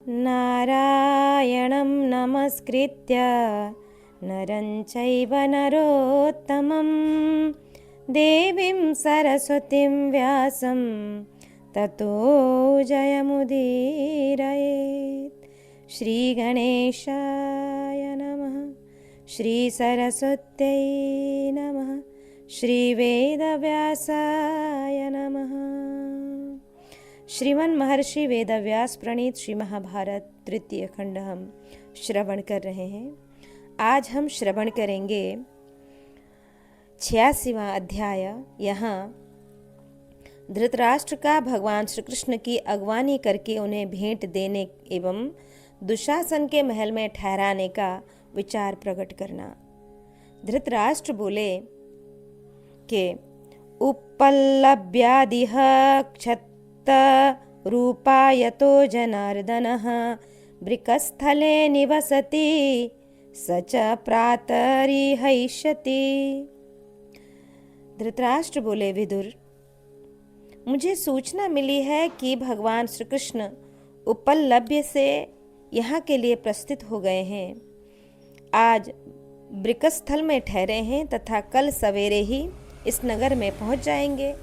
नारायणं नमस्कृत्य नरं चैव नरोत्तमं देवीं सरस्वतीं व्यासं ततो जयमुदीरयेत्। श्रीगणेशाय नमः, श्रीसरस्वत्यै नमः, श्रीवेदव्यासाय नमः। श्रीमन महर्षि वेदव्यास प्रणीत श्री महाभारत तृतीय खंड हम श्रवण कर रहे हैं। आज हम श्रवण करेंगे 86वां अध्याय। यहाँ धृतराष्ट्र का भगवान श्री कृष्ण की अगवानी करके उन्हें भेंट देने एवं दुशासन के महल में ठहराने का विचार प्रकट करना। धृतराष्ट्र बोले कि उपल्लभ्यादिह क्षत रूपायतो जनार्दनः वृकस्थले निवसति स च प्रातरिहैष्यति। धृतराष्ट्र बोले, विदुर, मुझे सूचना मिली है कि भगवान श्री कृष्ण उपल्लभ्य से यहाँ के लिए प्रस्थित हो गए हैं। आज वृकस्थल में ठहरे हैं तथा कल सवेरे ही इस नगर में पहुँच जाएंगे।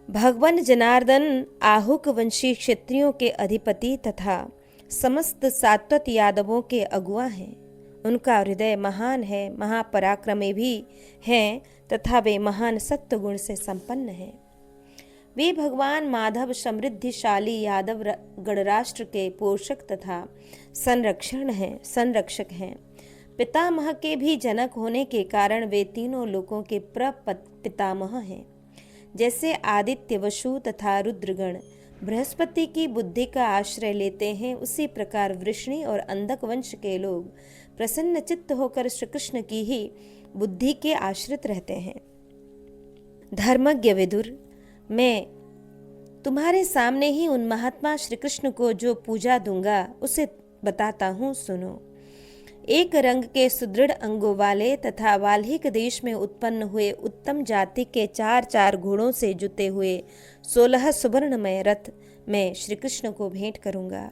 भगवान जनार्दन आहुक वंशी क्षत्रियों के अधिपति तथा समस्त सात्वत यादवों के अगुआ हैं। उनका हृदय महान है, महापराक्रमी भी हैं तथा वे महान सत्व गुण से संपन्न हैं। वे भगवान माधव समृद्धिशाली यादव गणराष्ट्र के पोषक तथा संरक्षक हैं। पितामह के भी जनक होने के कारण वे तीनों लोकों के प्रपितामह हैं। जैसे आदित्य, वसु तथा रुद्रगण बृहस्पति की बुद्धि का आश्रय लेते हैं, उसी प्रकार वृष्णि और अंधक वंश के लोग प्रसन्न चित्त होकर श्री कृष्ण की ही बुद्धि के आश्रित रहते हैं। धर्मज्ञ विदुर, मैं तुम्हारे सामने ही उन महात्मा श्री कृष्ण को जो पूजा दूंगा उसे बताता हूँ, सुनो। एक रंग के सुदृढ़ अंगों वाले तथा वाल्हिक देश में उत्पन्न हुए उत्तम जाति के 4 घोड़ों से जुते हुए 16 सुवर्णमय रथ मैं श्री कृष्ण को भेंट करूंगा।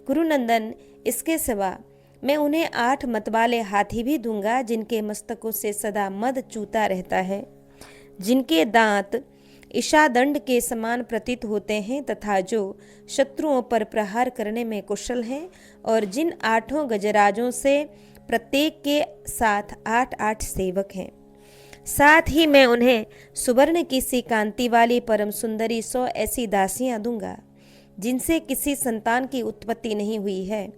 कुरुनंदन, इसके सिवा मैं उन्हें 8 मतवाले हाथी भी दूंगा, जिनके मस्तकों से सदा मद चूता रहता है, जिनके दांत ईशादंड के समान प्रतीत होते हैं तथा जो शत्रुओं पर प्रहार करने में कुशल हैं, और जिन 8 गजराजों से प्रत्येक के साथ 8 सेवक हैं। साथ ही मैं उन्हें सुवर्ण की सी कांति वाली परम सुंदरी 100 ऐसी दासियां दूंगा, जिनसे किसी संतान की उत्पत्ति नहीं हुई है।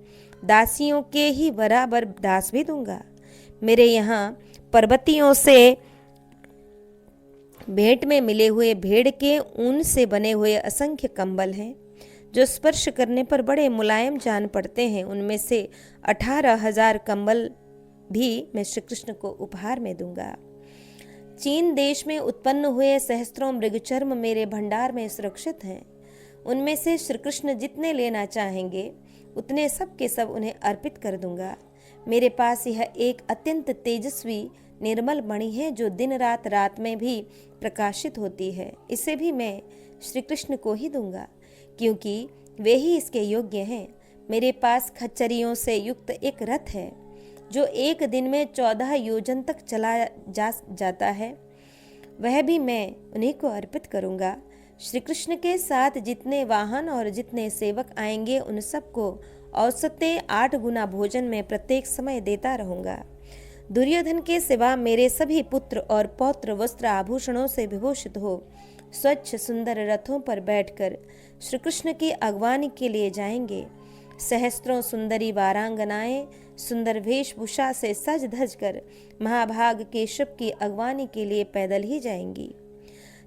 दासियों के ही बराबर दास भी दूंगा। मेरे यहाँ पर्वतियों से भेंट में मिले हुए भेड़ के ऊन से बने हुए असंख्य कंबल हैं, जो स्पर्श करने पर बड़े मुलायम जान पड़ते हैं। उनमें से 18,000 कंबल भी मैं श्री कृष्ण को उपहार में दूंगा। चीन देश में उत्पन्न हुए सहस्त्रों मृगचर्म मेरे भंडार में सुरक्षित हैं। उनमें से श्री कृष्ण जितने लेना चाहेंगे उतने सब के सब उन्हें अर्पित कर दूंगा। मेरे पास यह एक अत्यंत तेजस्वी निर्मल मणि है, जो दिन रात में भी प्रकाशित होती है। इसे भी मैं श्री कृष्ण को ही दूंगा, क्योंकि वे ही इसके योग्य हैं। मेरे पास खच्चरियों से युक्त एक रथ है, जो एक दिन में 14 योजन तक चला जाता है। वह भी मैं उन्हीं को अर्पित करूंगा। श्री कृष्ण के साथ जितने वाहन और जितने सेवक आएंगे, उन सबको औसते 8 गुना भोजन में प्रत्येक समय देता रहूंगा। दुर्योधन के सिवा मेरे सभी पुत्र और पौत्र वस्त्र आभूषणों से विभूषित हो स्वच्छ सुंदर रथों पर बैठकर श्री कृष्ण की अगवानी के लिए जाएंगे। सहस्त्रों सुंदरी वारांगनाएं सुंदर वेशभूषा से सज धज कर महाभाग केशव की अगवानी के लिए पैदल ही जाएंगी।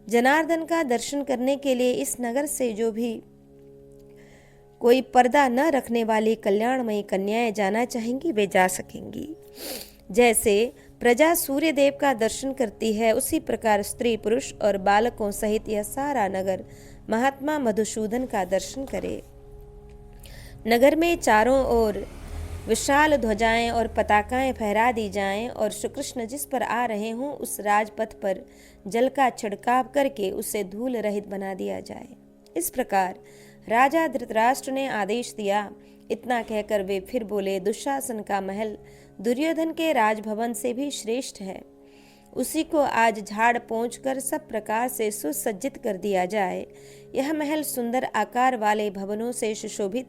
जनार्दन का दर्शन करने के लिए इस नगर से जो भी कोई पर्दा न रखने वाली कल्याणमयी कन्याएं जाना चाहेंगी, वे जा सकेंगी। जैसे प्रजा सूर्य देव का दर्शन करती है, उसी प्रकार स्त्री पुरुष और बालकों सहित यह सारा नगर महात्मा मधुसूदन का दर्शन करे। नगर में चारों ओर विशाल ध्वजाएं और पताकाएं फहरा दी जाएं और श्री कृष्ण जिस पर आ रहे हों उस राजपथ पर जल का छिड़काव करके उसे धूल रहित बना दिया जाए। इस प्रकार राजा धृतराष्ट्र ने आदेश दिया। इतना कहकर वे फिर बोले, दुशासन का महल दुर्योधन के राजभवन से भी श्रेष्ठ है। उसी को आज झाड़ पोंछ कर सब प्रकार से सुसज्जित कर दिया जाए। यह महल सुंदर आकार वाले भवनों से सुशोभित,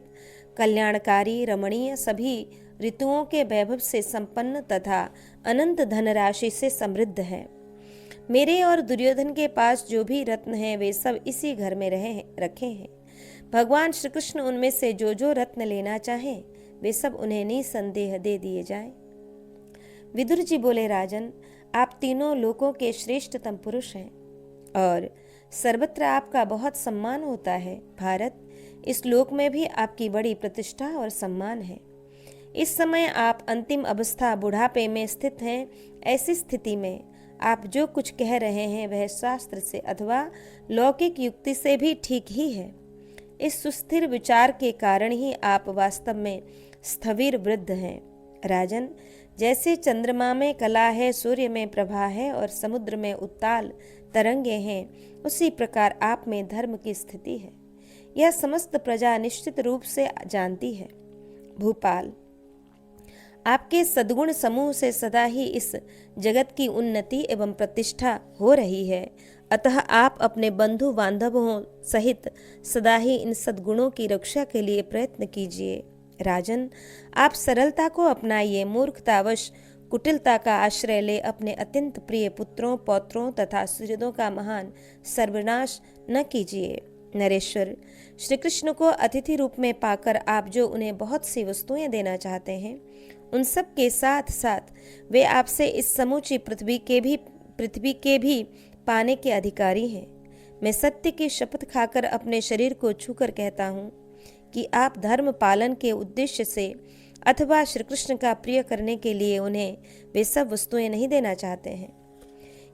कल्याणकारी, रमणीय, सभी ऋतुओं के वैभव से संपन्न तथा अनंत धनराशि से समृद्ध है। मेरे और दुर्योधन के पास जो भी रत्न हैं वे सब इसी घर में रखे हैं। भगवान श्री कृष्ण उनमें से जो जो रत्न लेना चाहें वे सब उन्हें निसंदेह दे दिए जाएं। विदुर जी बोले, राजन, आप तीनों लोकों के श्रेष्ठतम पुरुष हैं और सर्वत्र आपका बहुत सम्मान होता है। भारत, इस लोक में भी आपकी बड़ी प्रतिष्ठा और सम्मान है। इस समय आप अंतिम अवस्था बुढ़ापे में स्थित हैं। ऐसी स्थिति में आप जो कुछ कह रहे हैं वह शास्त्र से अथवा लौकिक युक्ति से भी ठीक ही है। इस सुस्थिर विचार के कारण ही आप वास्तव में स्थविर वृद्ध हैं। राजन, जैसे चंद्रमा में कला है, सूर्य में प्रभा है और समुद्र में उत्ताल तरंगे हैं, उसी प्रकार आप में धर्म की स्थिति है। यह समस्त प्रजा निश्चित रूप से जानती है। भूपाल, आपके सद्गुण समूह से सदा ही इस जगत की उन्नति एवं प्रतिष्ठा हो रही है। अतः आप अपने बंधु बांधवों सहित सदा ही इन सद्गुणों की रक्षा के लिए प्रयत्न कीजिए। राजन, आप सरलता को अपनाइए, मूर्खतावश कुटिलता का आश्रय ले अपने अत्यंत प्रिय पुत्रों, पौत्रों तथा सुहृदों का महान सर्वनाश न कीजिए। नरेश्वर, श्री कृष्ण को अतिथि रूप में पाकर आप जो उन्हें बहुत सी वस्तुएं देना चाहते हैं, उन सब के साथ साथ वे आपसे इस समूची पृथ्वी के भी पाने के अधिकारी हैं। मैं सत्य की शपथ खाकर अपने शरीर को छूकर कहता हूँ कि आप धर्म पालन के उद्देश्य से अथवा श्री कृष्ण का प्रिय करने के लिए उन्हें वे सब वस्तुएं नहीं देना चाहते हैं।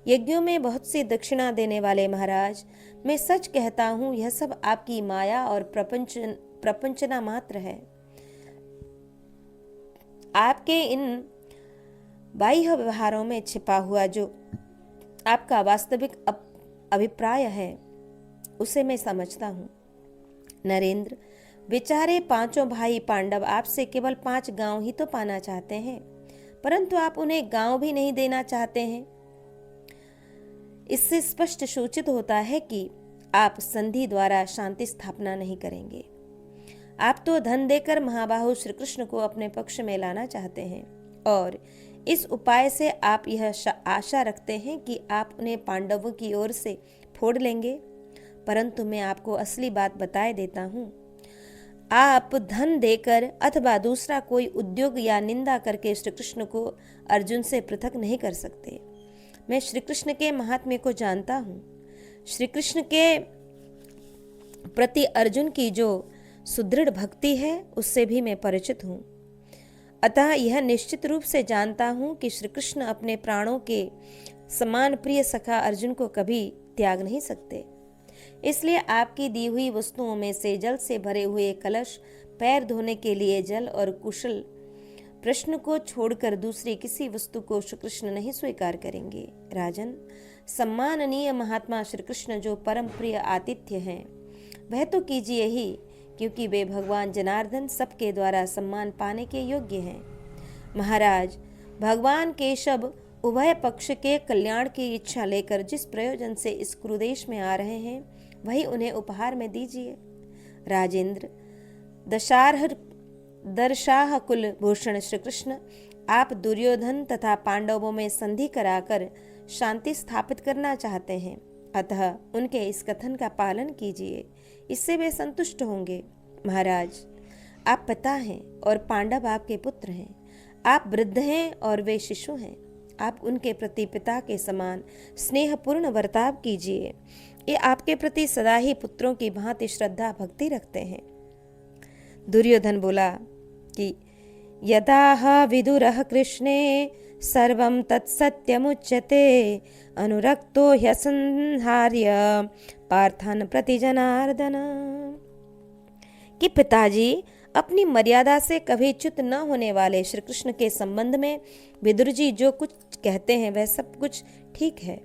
यज्ञों में बहुत सी दक्षिणा देने वाले महाराज, मैं सच कहता हूँ यह सब आपकी माया और प्रपंचना मात्र है। आपके इन बाह्य व्यवहारों में छिपा हुआ जो आपका वास्तविक अभिप्राय है उसे मैं समझता हूँ। नरेंद्र, बेचारे पांचों भाई पांडव आपसे केवल 5 गांव ही तो पाना चाहते हैं, परंतु आप उन्हें गांव भी नहीं देना चाहते हैं। इससे स्पष्ट सूचित होता है कि आप संधि द्वारा शांति स्थापना नहीं करेंगे। आप तो धन देकर महाबाहु श्री कृष्ण को अपने पक्ष में लाना चाहते हैं और इस उपाय से आप यह आशा रखते हैं कि आप उन्हें पांडवों की ओर से फोड़ लेंगे। परंतु मैं आपको असली बात बताए देता हूँ। आप धन देकर अथवा दूसरा कोई उद्योग या निंदा करके श्री कृष्ण को अर्जुन से पृथक नहीं कर सकते। मैं श्री कृष्ण के महात्म्य को जानता हूँ। श्री कृष्ण के प्रति अर्जुन की जो सुदृढ़ भक्ति है उससे भी मैं परिचित हूँ। अतः यह निश्चित रूप से जानता हूँ कि श्री कृष्ण अपने प्राणों के समान प्रिय सखा अर्जुन को कभी त्याग नहीं सकते। इसलिए आपकी दी हुई वस्तुओं में से जल से भरे हुए कलश, पैर धोने के लिए जल और कुशल प्रश्न को छोड़कर दूसरी किसी वस्तु को श्री कृष्ण नहीं स्वीकार करेंगे। राजन, सम्माननीय महात्मा श्री कृष्ण जो परम प्रिय आतिथ्य हैं वह तो कीजिए ही, क्योंकि वे भगवान जनार्दन सबके द्वारा सम्मान पाने के योग्य हैं। महाराज, भगवान केशव उभय पक्ष के कल्याण की इच्छा लेकर जिस प्रयोजन से इस कुरुदेश में आ रहे हैं वही उन्हें उपहार में दीजिए। राजेंद्र, दर्शाह कुल भूषण श्री कृष्ण, आप दुर्योधन तथा पांडवों में संधि कराकर शांति स्थापित करना चाहते हैं, अतः उनके इस कथन का पालन कीजिए, इससे वे संतुष्ट होंगे। महाराज, आप पिता हैं और पांडव आपके पुत्र हैं। आप वृद्ध हैं और वे शिशु हैं। आप उनके प्रति पिता के समान स्नेहपूर्ण बर्ताव कीजिए। ये आपके प्रति सदा ही पुत्रों की भांति श्रद्धा भक्ति रखते हैं। दुर्योधन बोला कि यदाह विदुरः कृष्णे सर्वं तत्सत्यमुच्यते अनुरक्तो ह्यसंहार्य पार्थान प्रति जनार्दन। कि पिताजी, अपनी मर्यादा से कभी च्युत न होने वाले श्री कृष्ण के संबंध में विदुर जी जो कुछ कहते हैं वह सब कुछ ठीक है।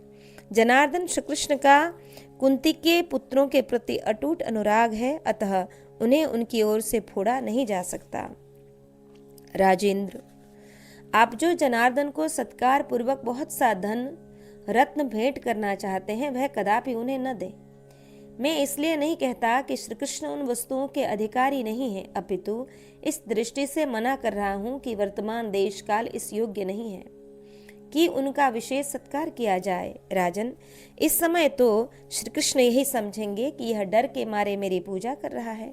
जनार्दन श्री कृष्ण का कुंती के पुत्रों के प्रति अटूट अनुराग है, अतः उन्हें उनकी ओर से फोड़ा नहीं जा सकता। राजेंद्र, आप जो जनार्दन को सत्कार पूर्वक बहुत सा धन रत्न भेंट करना चाहते हैं, वह कदापि उन्हें न दें। मैं इसलिए नहीं कहता कि श्री कृष्ण उन वस्तुओं के अधिकारी नहीं हैं, अपितु इस दृष्टि से मना कर रहा हूं कि वर्तमान देश काल इस योग्य नहीं है कि उनका विशेष सत्कार किया जाए। राजन, इस समय तो श्री कृष्ण यही समझेंगे कि यह डर के मारे मेरी पूजा कर रहा है।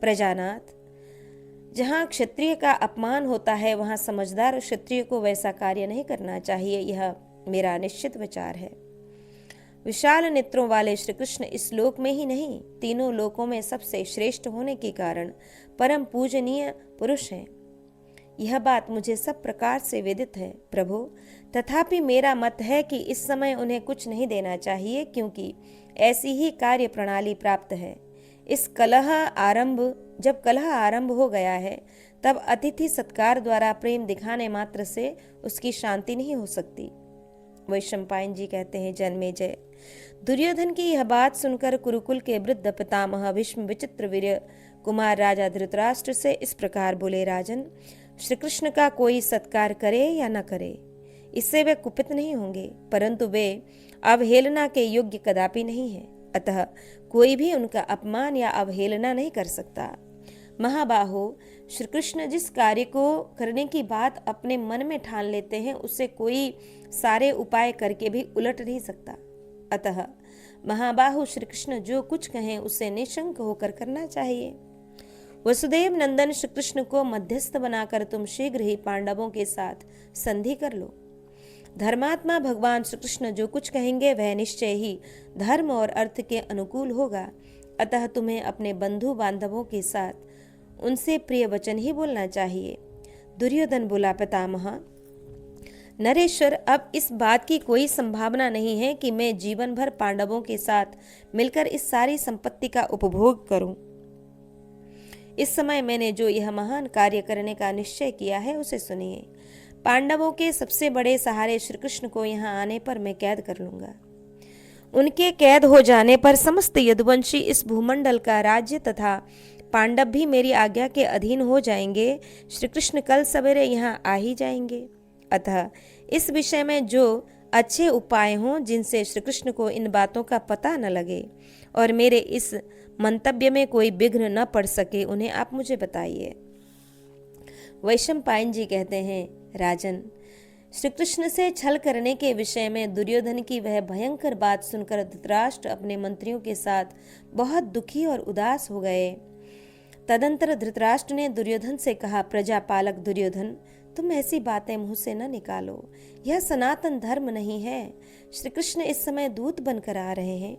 प्रजानाथ, जहाँ क्षत्रिय का अपमान होता है, वहाँ समझदार क्षत्रिय को वैसा कार्य नहीं करना चाहिए, यह मेरा निश्चित विचार है। विशाल नेत्रों वाले श्री कृष्ण इस लोक में ही नहीं, तीनों लोकों में सबसे श्रेष्ठ होने के कारण परम पूजनीय पुरुष हैं। यह बात मुझे सब प्रकार से विदित है प्रभु, तथापि मेरा मत है कि इस समय उन्हें कुछ नहीं देना चाहिए, क्योंकि ऐसी ही कार्य प्रणाली प्राप्त है। जब कलह आरंभ हो गया है, तब अतिथि सत्कार द्वारा प्रेम दिखाने मात्र से उसकी शांति नहीं हो सकती। वैशंपायन जी कहते हैं, जन्मेजय, दुर्योधन की यह बात सुनकर कुरुकुल के वृद्ध पितामह भीष्म विचित्रवीर्य कुमार राजा धृतराष्ट्र से इस प्रकार बोले, राजन, श्री कृष्ण का कोई सत्कार करे या न करे, इससे वे कुपित नहीं होंगे, परंतु वे अवहेलना के योग्य कदापि नहीं है। अतः कोई भी उनका अपमान या अवहेलना नहीं कर सकता। महाबाहो, श्री कृष्ण जिस कार्य को करने की बात अपने मन में ठान लेते हैं, उसे कोई सारे उपाय करके भी उलट नहीं सकता। अतः महाबाहु, श्री कृष्ण जो कुछ कहें उसे निशंक होकर करना चाहिए। वसुदेव नंदन श्री कृष्ण को मध्यस्थ बनाकर तुम शीघ्र ही पांडवों के साथ संधि कर लो। धर्मात्मा भगवान श्री कृष्ण जो कुछ कहेंगे वह निश्चय ही धर्म और अर्थ के अनुकूल होगा, अतः तुम्हें अपने बंधु बांधवों के साथ उनसे प्रिय वचन ही बोलना चाहिए। दुर्योधन बोला, पितामह नरेश्वर, अब इस बात की कोई संभावना नहीं है कि मैं जीवन भर पांडवों के साथ मिलकर इस सारी संपत्ति का उपभोग करूं। इस समय मैंने जो यह महान कार्य करने का निश्चय किया है उसे सुनिए। पांडवों के सबसे बड़े सहारे श्री कृष्ण को यहाँ आने पर मैं कैद कर लूंगा। उनके कैद हो जाने पर समस्त यदुवंशी इस भूमंडल का राज्य तथा पांडव भी मेरी आज्ञा के अधीन हो जाएंगे। श्री कृष्ण कल सवेरे यहाँ आ ही जाएंगे। अतः इस विषय में जो अच्छे उपाय हों, जिनसे श्री कृष्ण को इन बातों का पता न लगे और मेरे इस मंतव्य में कोई विघ्न न पड़ सके, उन्हें आप मुझे बताइए। वैशंपायन जी कहते हैं, राजन, श्री कृष्ण से छल करने के विषय में दुर्योधन की वह भयंकर बात सुनकर धृतराष्ट्र अपने मंत्रियों के साथ बहुत दुखी और उदास हो गए। तदंतर धृतराष्ट्र ने दुर्योधन से कहा, प्रजापालक दुर्योधन, तुम ऐसी बातें मुंह से न निकालो, यह सनातन धर्म नहीं है। श्री कृष्ण इस समय दूत बनकर आ रहे हैं,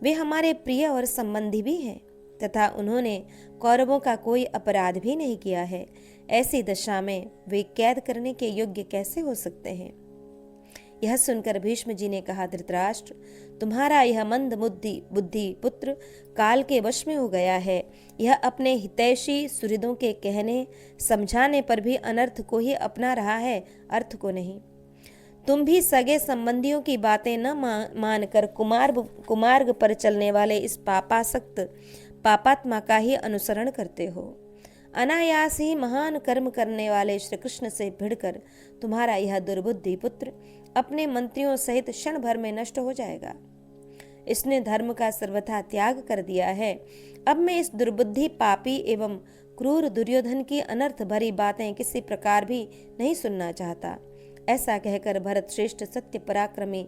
वे हमारे प्रिय और संबंधी भी हैं तथा उन्होंने कौरवों का कोई अपराध भी नहीं किया है। ऐसी दशा में वे कैद करने के योग्य कैसे हो सकते हैं? यह सुनकर भीष्म जी ने कहा, धृतराष्ट्र, तुम्हारा यह मंद बुद्धि पुत्र काल के वश में हो गया है। यह अपने हितैषी सुहृदों के कहने समझाने पर भी अनर्थ को ही अपना रहा है, अर्थ को नहीं। तुम भी सगे संबंधियों की बातें न मानकर कुमार्ग पर चलने वाले इस पापासक्त पापात्मा का ही अनुसरण करते हो। अनायास ही महान कर्म करने वाले श्री कृष्ण से भिड़कर तुम्हारा यह दुर्बुद्धि पुत्र अपने मंत्रियों सहित क्षण भर में नष्ट हो जाएगा। इसने धर्म का सर्वथा त्याग कर दिया है। अब मैं इस दुर्बुद्धि पापी एवं क्रूर दुर्योधन की अनर्थ भरी बातें किसी प्रकार भी नहीं सुनना चाहता। ऐसा कहकर भरत श्रेष्ठ सत्य पराक्रमी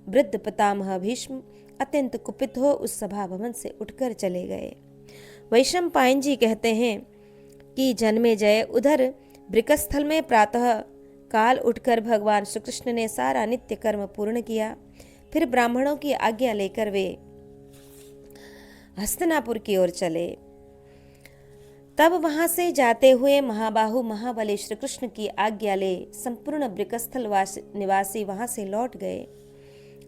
वृद्ध पितामह भीष्म अत्यंत कुपित हो उस सभा भवन से उठकर चले गए। वैशंपायन जी कहते हैं कि जन्मेजय, उधर वृकस्थल में प्रातः काल उठकर भगवान श्री कृष्ण ने सारा नित्य कर्म पूर्ण किया। फिर ब्राह्मणों की आज्ञा लेकर वे हस्तिनापुर की ओर चले। तब वहां से जाते हुए महाबाहु महाबली श्री कृष्ण की आज्ञा ले संपूर्ण वृकस्थल निवासी वहां से लौट गए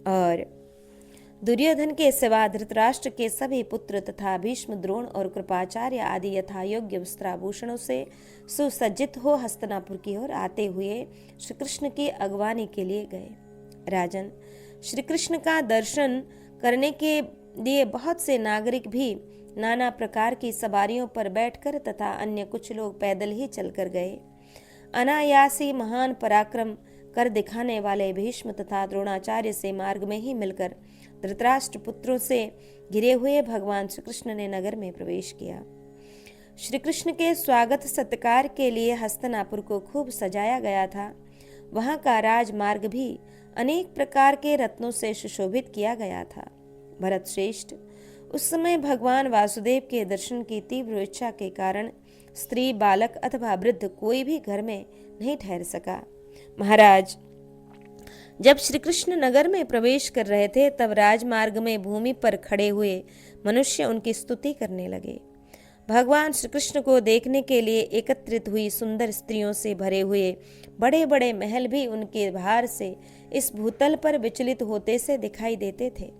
और दुर्योधन के सिवा धृतराष्ट्र के सभी पुत्र तथा भीष्म, द्रोण और कृपाचार्य आदि यथा योग्य वस्त्राभूषणों से सुसज्जित हो हस्तिनापुर की ओर आते हुए श्री कृष्ण की अगवानी के लिए गए। राजन, श्री कृष्ण का दर्शन करने के लिए बहुत से नागरिक भी नाना प्रकार की सवारियों पर बैठकर तथा अन्य कुछ लोग पैदल ही चलकर गए। अनायासी महान पराक्रम कर दिखाने वाले भीष्म तथा द्रोणाचार्य से मार्ग में ही मिलकर धृतराष्ट्र पुत्रों से घिरे हुए भगवान श्री कृष्ण ने नगर में प्रवेश किया। श्री कृष्ण के स्वागत सत्कार के लिए हस्तिनापुर को खूब सजाया गया था। वहां का राजमार्ग भी अनेक प्रकार के रत्नों से सुशोभित किया गया था। भरत श्रेष्ठ, उस समय भगवान वासुदेव के दर्शन की तीव्र इच्छा के कारण स्त्री, बालक अथवा वृद्ध कोई भी घर में नहीं ठहर सका। महाराज, जब श्री कृष्ण नगर में प्रवेश कर रहे थे तब राजमार्ग में भूमि पर खड़े हुए मनुष्य उनकी स्तुति करने लगे। भगवान श्री कृष्ण को देखने के लिए एकत्रित हुई सुंदर स्त्रियों से भरे हुए बड़े बड़े महल भी उनके भार से इस भूतल पर विचलित होते से दिखाई देते थे।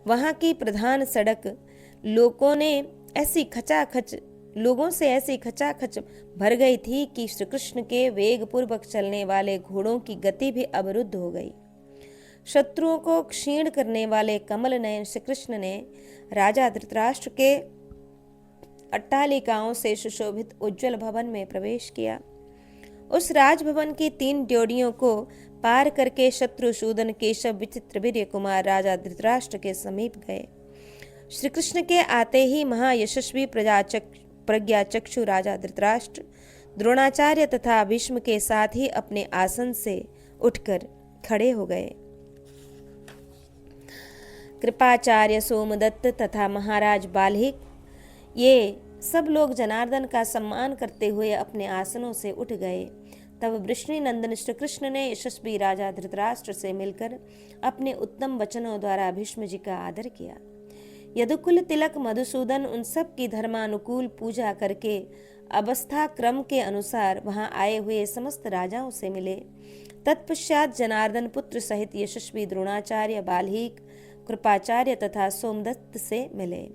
वहां की प्रधान सड़क लोगों से ऐसी खचाखच भर गई थी कि श्री कृष्ण के वेग पूर्वक चलने वाले घोड़ों की गति भी अवरुद्ध हो गई। शत्रुओं को क्षीण करने वाले कमल नयन श्री कृष्ण ने राजा धृतराष्ट्र के अट्टालिकाओं से सुशोभित उज्जवल भवन में प्रवेश किया। उस राजभवन की 3 ड्योढ़ियों को पार करके शत्रुसूदन, केशव, विचित्रवीर्य कुमार राजा धृतराष्ट्र के समीप गए। श्री कृष्ण के आते ही महायशस्वी प्रज्ञाचक्षु राजा धृतराष्ट्र द्रोणाचार्य तथा भीष्म के साथ ही अपने आसन से उठकर खड़े हो गए। कृपाचार्य, सोमदत्त तथा महाराज बाल्हिक, ये सब लोग जनार्दन का सम्मान करते हुए अपने आसनों से उठ गए। तब वृष्णि नंदन श्री कृष्ण ने यशस्वी राजा धृतराष्ट्र से मिलकर अपने उत्तम वचनों द्वारा भीष्म जी का आदर किया। यदुकुल तिलक मधुसूदन उन सब की धर्मानुकूल पूजा करके अवस्था क्रम के अनुसार वहां आए हुए समस्त राजाओं से मिले। तत्पश्चात जनार्दन पुत्र सहित यशस्वी द्रोणाचार्य, बाल्हिक, कृपाचार्य तथा सोमदत्त से मिले।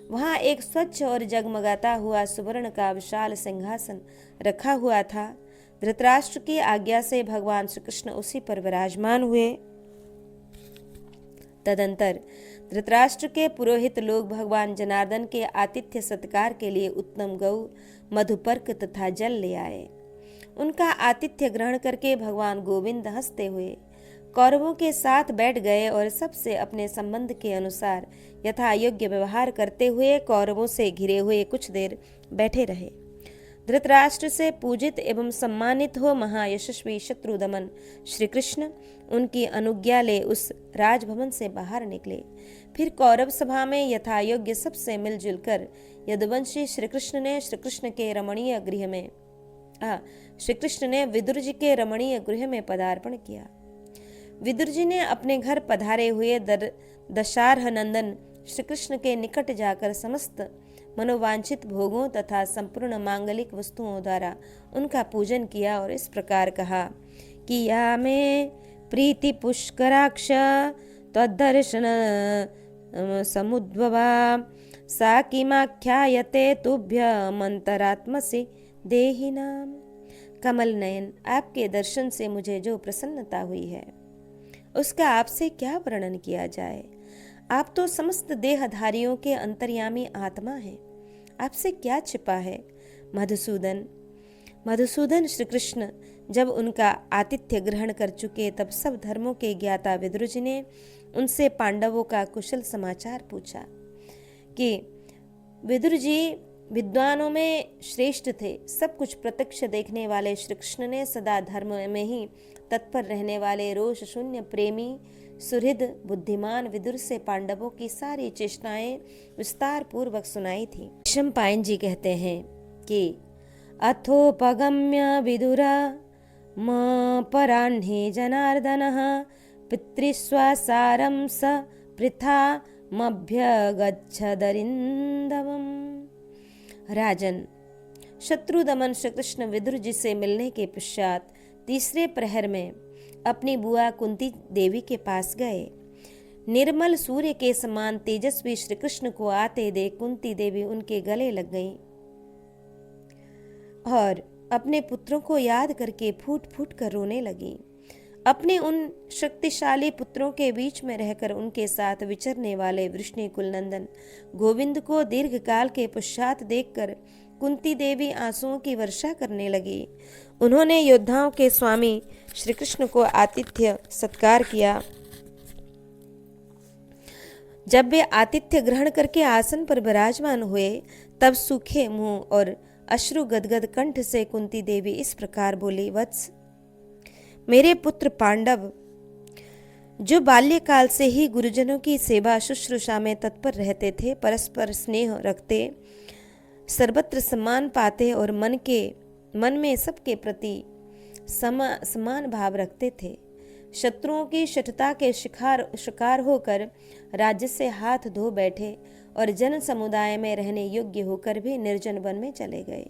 वहां एक स्वच्छ और जगमगाता हुआ सुवर्ण का विशाल सिंहासन रखा हुआ था। धृतराष्ट्र की आज्ञा से भगवान श्री कृष्ण उसी पर विराजमान हुए। तदंतर धृतराष्ट्र के पुरोहित लोग भगवान जनार्दन के आतिथ्य सत्कार के लिए उत्तम गौ, मधुपर्क तथा जल ले आए। उनका आतिथ्य ग्रहण करके भगवान गोविंद हंसते हुए कौरवों के साथ बैठ गए और सबसे अपने संबंध के अनुसार यथा योग्य व्यवहार करते हुए कौरवों से घिरे हुए कुछ देर बैठे रहे। धृतराष्ट्र से पूजित एवं सम्मानित हो महायशस्वी शत्रुदमन श्री कृष्ण उनकी अनुज्ञा ले उस राजभवन से बाहर निकले। फिर कौरव सभा में यथा योग्य सबसे मिलजुल कर यदुवंशी श्री कृष्ण ने विदुर जी के रमणीय गृह में पदार्पण किया। विदुर जी ने अपने घर पधारे हुए दशारह नंदन श्री कृष्ण के निकट जाकर समस्त मनोवांछित भोगों तथा संपूर्ण मांगलिक वस्तुओं द्वारा उनका पूजन किया और इस प्रकार कहा कि या में प्रीति पुष्कराक्ष तद्दर्शन समुद्भवा सा किमाख्यायते तुभ्यमंतरात्मसि देहिनाम। कमल नयन, आपके दर्शन से मुझे जो प्रसन्नता हुई है उसका आपसे क्या वर्णन किया जाए। आप तो समस्त देहधारियों के अंतर्यामी आत्मा हैं, आपसे क्या छिपा है। मधुसूदन श्री कृष्ण जब उनका आतिथ्य ग्रहण कर चुके तब सब धर्मों के ज्ञाता विदुर जी ने उनसे पांडवों का कुशल समाचार पूछा कि विदुर जी विद्वानों में श्रेष्ठ थे। सब कुछ प्रत्यक्ष देखने वाले श्री कृष्ण ने सदा धर्म में ही तत्पर रहने वाले रोष शून्य प्रेमी सुहृद बुद्धिमान विदुर से पांडवों की सारी चेष्टाएं विस्तार पूर्वक सुनाई थी। शम्पायन जी कहते हैं कि अथोपगम्य विदुरा म पराह्ने जनार्दनः पितृस्वासारं स पृथा मभ्यगच्छदरिन्दवम्। राजन, शत्रुदमन श्री कृष्ण विदुर जी से मिलने के पश्चात तीसरे प्रहर में अपनी बुआ कुंती देवी के पास गए। निर्मल सूर्य के समान तेजस्वी श्री कृष्ण को आते देख कुंती देवी उनके गले लग गईं और अपने पुत्रों को याद करके फूट फूट कर रोने लगी। अपने उन शक्तिशाली पुत्रों के बीच में रहकर उनके साथ विचरने वाले वृष्णिकुल नंदन गोविंद को दीर्घकाल के पश्चात देखकर कुंती देवी आंसुओं की वर्षा करने लगी। उन्होंने योद्धाओं के स्वामी श्री कृष्ण को आतिथ्य सत्कार किया। जब वे आतिथ्य ग्रहण करके आसन पर विराजमान हुए, तब सूखे मुंह और अश्रु गदगद कंठ से कुंती देवी इस प्रकार बोली, वत्स, मेरे पुत्र पांडव, जो बाल्यकाल से ही गुरुजनों की सेवा शुश्रूषा में तत्पर रहते थे, परस्पर स्नेह रखते, सर्वत्र सम्मान पाते और मन में सबके प्रति समान भाव रखते थे, शत्रुओं की शठता के शिकार होकर राज्य से हाथ धो बैठे और जन समुदाय में रहने योग्य होकर भी निर्जन वन में चले गए।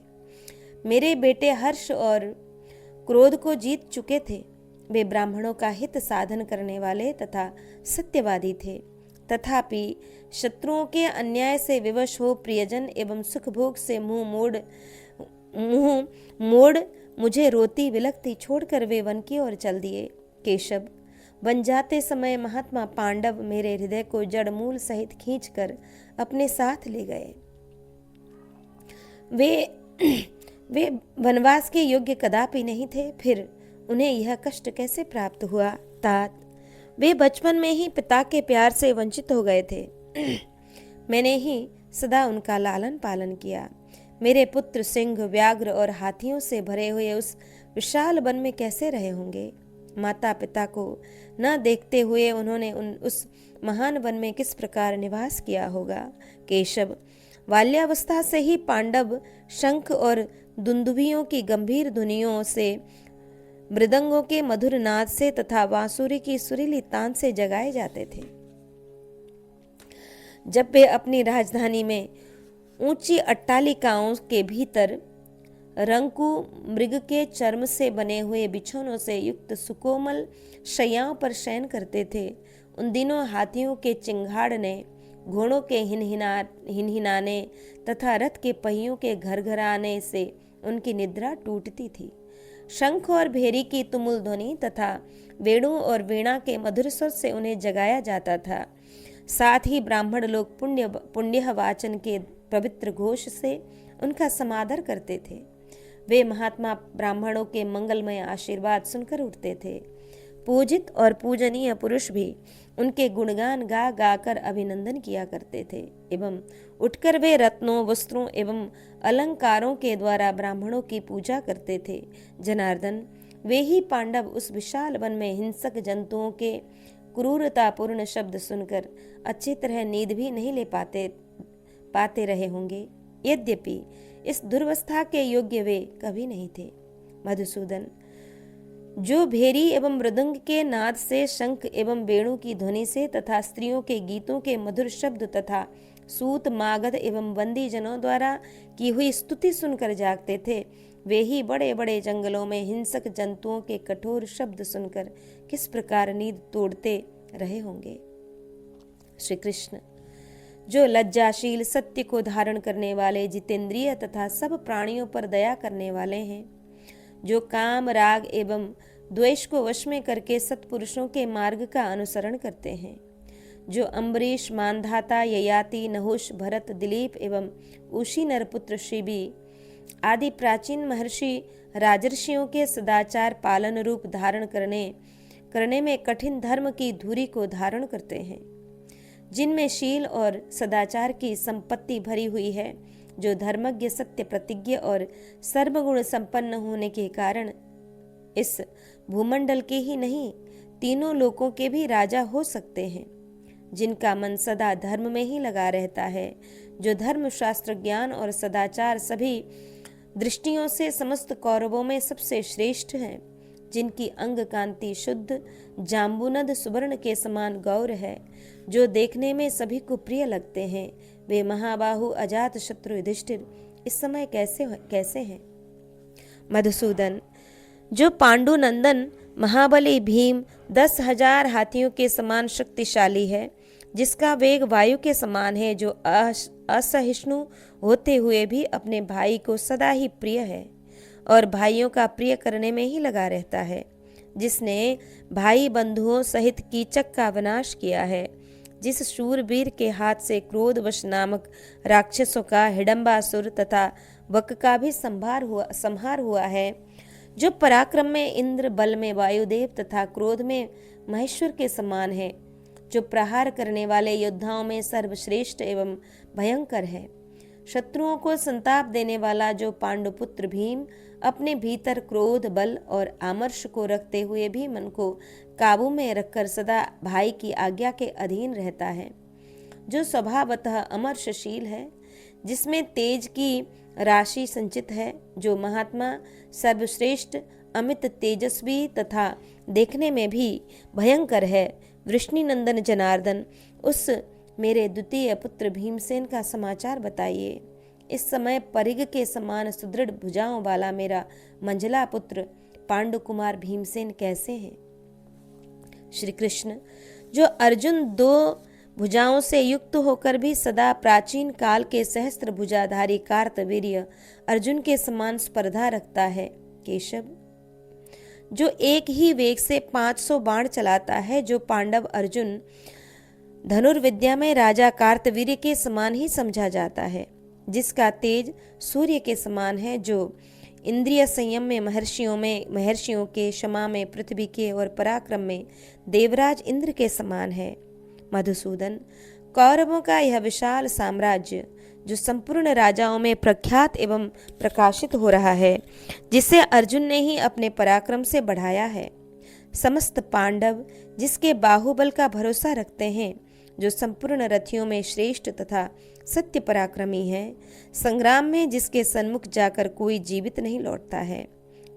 मेरे बेटे हर्ष और क्रोध को जीत चुके थे। वे ब्राह्मणों का हित साधन करने वाले तथा सत्यवादी थे। तथापि शत्रुओं के अन्याय से विवश हो प्रियजन एवं सुख भोग से मुंह मोड़ मुझे रोती विलखती छोड़कर वे वन की ओर चल दिए। केशव, वन जाते समय महात्मा पांडव मेरे हृदय को जड़ मूल सहित खींचकर अपने साथ ले गए। वे वनवास के योग्य कदापि नहीं थे, फिर उन्हें यह कष्ट कैसे प्राप्त हुआ? तात, वे बचपन में ही पिता के प्यार से वंचित हो गए थे। मैंने ही सदा उनका लालन पालन किया। मेरे पुत्र सिंह, व्याघ्र और हाथियों से भरे हुए उस विशाल वन में कैसे रहे होंगे? माता पिता को न देखते हुए उन्होंने उस महान वन में किस प्रकार निवास किया होगा? केशव, बाल्यावस्था से ही पांडव शंख और दुंदुभियों की गंभीर ध्वनियों से, मृदंगों के मधुर नाद से तथा बांसुरी की सुरीली तान से जगाए जाते थे। जब वे अपनी राजधानी में ऊंची अट्टालिकाओं के भीतर रंकु मृग के चर्म से बने हुए बिछौनों से युक्त सुकोमल शैयाओं पर शयन करते थे, उन दिनों हाथियों के चिंगाड़ने, घोड़ों के हिनहिनाने तथा रथ के पहियों के घरघराने से उनकी निद्रा टूटती थी। शंख और भेरी की तुमुल ध्वनि तथा वेणु और वीणा के मधुर स्वर से उन्हें जगाया जाता था। साथ ही ब्राह्मण लोग पुण्य वाचन के पवित्र घोष से उनका समादर करते थे। वे महात्मा ब्राह्मणों के मंगलमय आशीर्वाद सुनकर उठते थे। पूजित और पूजनीय पुरुष भी उनके गुणगान गा गाकर अभिनंदन किया करते थे एवं उठकर वे रत्नों, वस्त्रों एवं अलंकारों के द्वारा ब्राह्मणों की पूजा करते थे। जनार्दन, वे ही पांडव उस विशाल वन में हिंसक जंतुओं के क्रूरतापूर्ण शब्द सुनकर अच्छी तरह नींद भी नहीं ले पाते रहे होंगे। यद्यपि इस दुर्वस्था के योग्य वे कभी नहीं थे। मधुसूदन, जो भेरी एवं मृदंग के नाद से, शंख एवं वेणु की ध्वनि से तथा स्त्रियों के गीतों के मधुर शब्द तथा सूत, मागध एवं बंदी जनों द्वारा की हुई स्तुति सुनकर जागते थे, वे ही बड़े बड़े जंगलों में हिंसक जंतुओं के कठोर शब्द सुनकर किस प्रकार नींद तोड़ते रहे होंगे। श्री कृष्ण, जो लज्जाशील, सत्य को धारण करने वाले, जितेंद्रिय तथा सब प्राणियों पर दया करने वाले हैं, जो काम, राग एवं द्वेष को वश में करके सत्पुरुषों के मार्ग का अनुसरण करते हैं, जो अम्बरीश, मानधाता, ययाति, नहुष, भरत, दिलीप एवं उशी नरपुत्र शिबी आदि प्राचीन महर्षि राजर्षियों के सदाचार पालन रूप धारण करने में कठिन धर्म की धुरी को धारण करते हैं, जिनमें शील और सदाचार की संपत्ति भरी हुई है, जो धर्मज्ञ, सत्य प्रतिज्ञ और सर्वगुण संपन्न होने के कारण इस भूमंडल के ही नहीं, तीनों लोकों के भी राजा हो सकते हैं, जिनका मन सदा धर्म में ही लगा रहता है, जो धर्म, शास्त्र, ज्ञान और सदाचार सभी दृष्टियों से समस्त कौरवों में सबसे श्रेष्ठ हैं, जिनकी अंग कांति शुद्ध जाम्बुनद सुवर्ण के समान गौर है, जो देखने में सभी को प्रिय लगते हैं। वे महाबाहु अजात शत्रु युधिष्ठिर इस समय कैसे हैं? मधुसूदन, जो पांडु नंदन महाबली भीम 10,000 हाथियों के समान शक्तिशाली है, जिसका वेग वायु के समान है, जो असहिष्णु होते हुए भी अपने भाई को सदा ही प्रिय है और भाइयों का प्रिय करने में ही लगा रहता है, जिसने भाई बंधुओं सहित कीचक का विनाश किया है, जिस शूरवीर के हाथ से क्रोधवश नामक राक्षसों का हिडम्बासुर तथा वक का भी संहार हुआ है, जो पराक्रम में इंद्र, बल में वायुदेव तथा क्रोध में महेश्वर के समान है, जो प्रहार करने वाले योद्धाओं में सर्वश्रेष्ठ एवं भयंकर है, शत्रुओं को संताप देने वाला, जो पांडुपुत्र भीम अपने भीतर क्रोध, बल और आमर्ष को रखते हुए भी मन को काबू में रखकर सदा भाई की आज्ञा के अधीन रहता है, जो स्वभावतः अमर्षशील है, जिसमें तेज की राशि संचित है, जो महात्मा, सर्वश्रेष्ठ, अमित तेजस्वी तथा देखने में भी भयंकर है, वृष्णिनंदन जनार्दन, उस मेरे द्वितीय पुत्र भीमसेन का समाचार बताइए। इस समय परिग के समान सुदृढ़ भुजाओं वाला मेरा मंझला पुत्र पांडु कुमार भीमसेन कैसे हैं? श्री कृष्ण, जो अर्जुन 2 भुजाओं से युक्त होकर भी सदा प्राचीन काल के सहस्त्र भुजाधारी कार्तवीर्य अर्जुन के समान स्पर्धा रखता है। केशव, जो एक ही वेग से 500 बाण चलाता है, जो पांडव अर्जुन धनुर्विद्या में राजा कार्तवीर्य के समान ही समझा जाता है, जिसका तेज सूर्य के समान है, जो इंद्रिय संयम में महर्षियों के, क्षमा में पृथ्वी के और पराक्रम में देवराज इंद्र के समान है। मधुसूदन, कौरवों का यह विशाल साम्राज्य जो संपूर्ण राजाओं में प्रख्यात एवं प्रकाशित हो रहा है, जिसे अर्जुन ने ही अपने पराक्रम से बढ़ाया है, समस्त पांडव जिसके बाहुबल का भरोसा रखते हैं, जो संपूर्ण रथियों में श्रेष्ठ तथा सत्य पराक्रमी है, संग्राम में जिसके सन्मुख जाकर कोई जीवित नहीं लौटता है,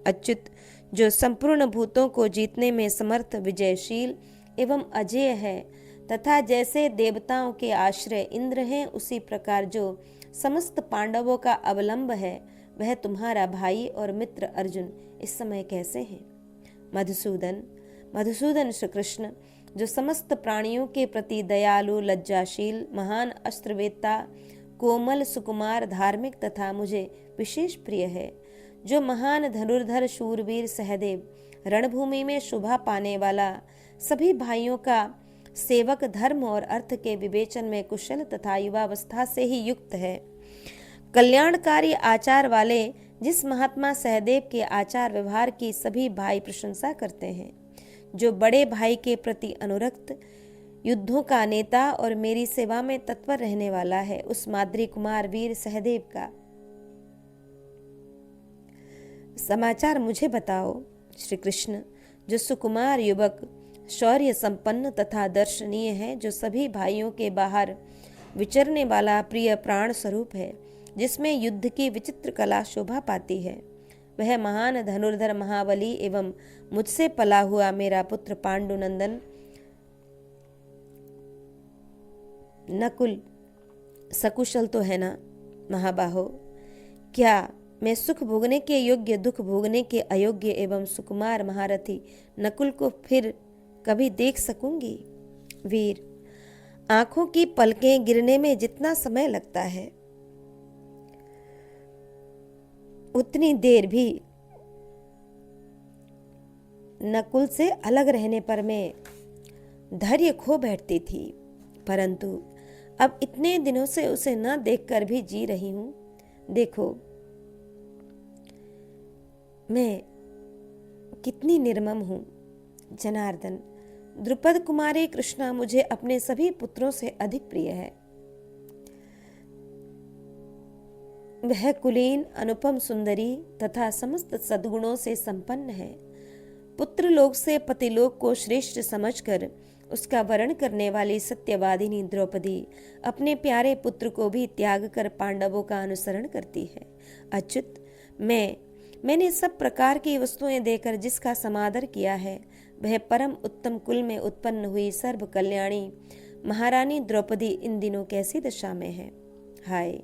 अच्युत, जो संपूर्ण भूतों को जीतने में समर्थ, विजयशील एवं अजेय है, तथा जैसे देवताओं के आश्रय इंद्र हैं, उसी प्रकार जो समस्त पांडवों का अवलंब है, वह तुम्हारा भाई और मित्र अर्जुन इस समय कैसे हैं? मधुसूदन श्री कृष्ण, जो समस्त प्राणियों के प्रति दयालु, लज्जाशील, महान अस्त्रवेत्ता, कोमल, सुकुमार, धार्मिक तथा मुझे विशेष प्रिय है, जो महान धनुर्धर शूरवीर सहदेव, रणभूमि में शोभा पाने वाला, सभी भाइयों का सेवक, धर्म और अर्थ के विवेचन में कुशल तथा युवावस्था से ही युक्त है, कल्याणकारी आचार वाले, जिस महात्मा सहदेव के आचार व्यवहार की सभी भाई प्रशंसा करते हैं, जो बड़े भाई के प्रति अनुरक्त, युद्धों का नेता और मेरी सेवा में तत्पर रहने वाला है, उस माद्री कुमार वीर सहदेव का समाचार मुझे बताओ। श्री कृष्ण, जो सुकुमार युवक, शौर्य संपन्न तथा दर्शनीय है, जो सभी भाइयों के बाहर विचरने वाला प्रिय प्राण स्वरूप है, जिसमें युद्ध की विचित्र कला शोभा पाती है, वह महान धनुर्धर महाबली एवं मुझसे पला हुआ मेरा पुत्र पांडुनंदन नकुल सकुशल तो है ना? महाबाहो, क्या मैं सुख भोगने के योग्य, दुख भोगने के अयोग्य एवं सुकुमार महारथी नकुल को फिर कभी देख सकूंगी? वीर, आंखों की पलकें गिरने में जितना समय लगता है, उतनी देर भी नकुल से अलग रहने पर मैं धैर्य खो बैठती थी, परंतु अब इतने दिनों से उसे न देखकर भी जी रही हूं। देखो मैं कितनी निर्मम हूं। जनार्दन, द्रुपद कुमारी कृष्णा मुझे अपने सभी पुत्रों से अधिक प्रिय है। वह कुलीन, अनुपम सुंदरी तथा समस्त सद्गुणों से संपन्न है। पुत्र लोक से पतिलोक को श्रेष्ठ समझकर उसका वरण करने वाली सत्यवादिनी द्रौपदी अपने प्यारे पुत्र को भी त्याग कर पांडवों का अनुसरण करती है। अच्युत, मैंने सब प्रकार की वस्तुएं देकर जिसका समादर किया है, वह परम उत्तम कुल में उत्पन्न हुई सर्व कल्याणी महारानी द्रौपदी इन दिनों कैसी दशा में है? हाय,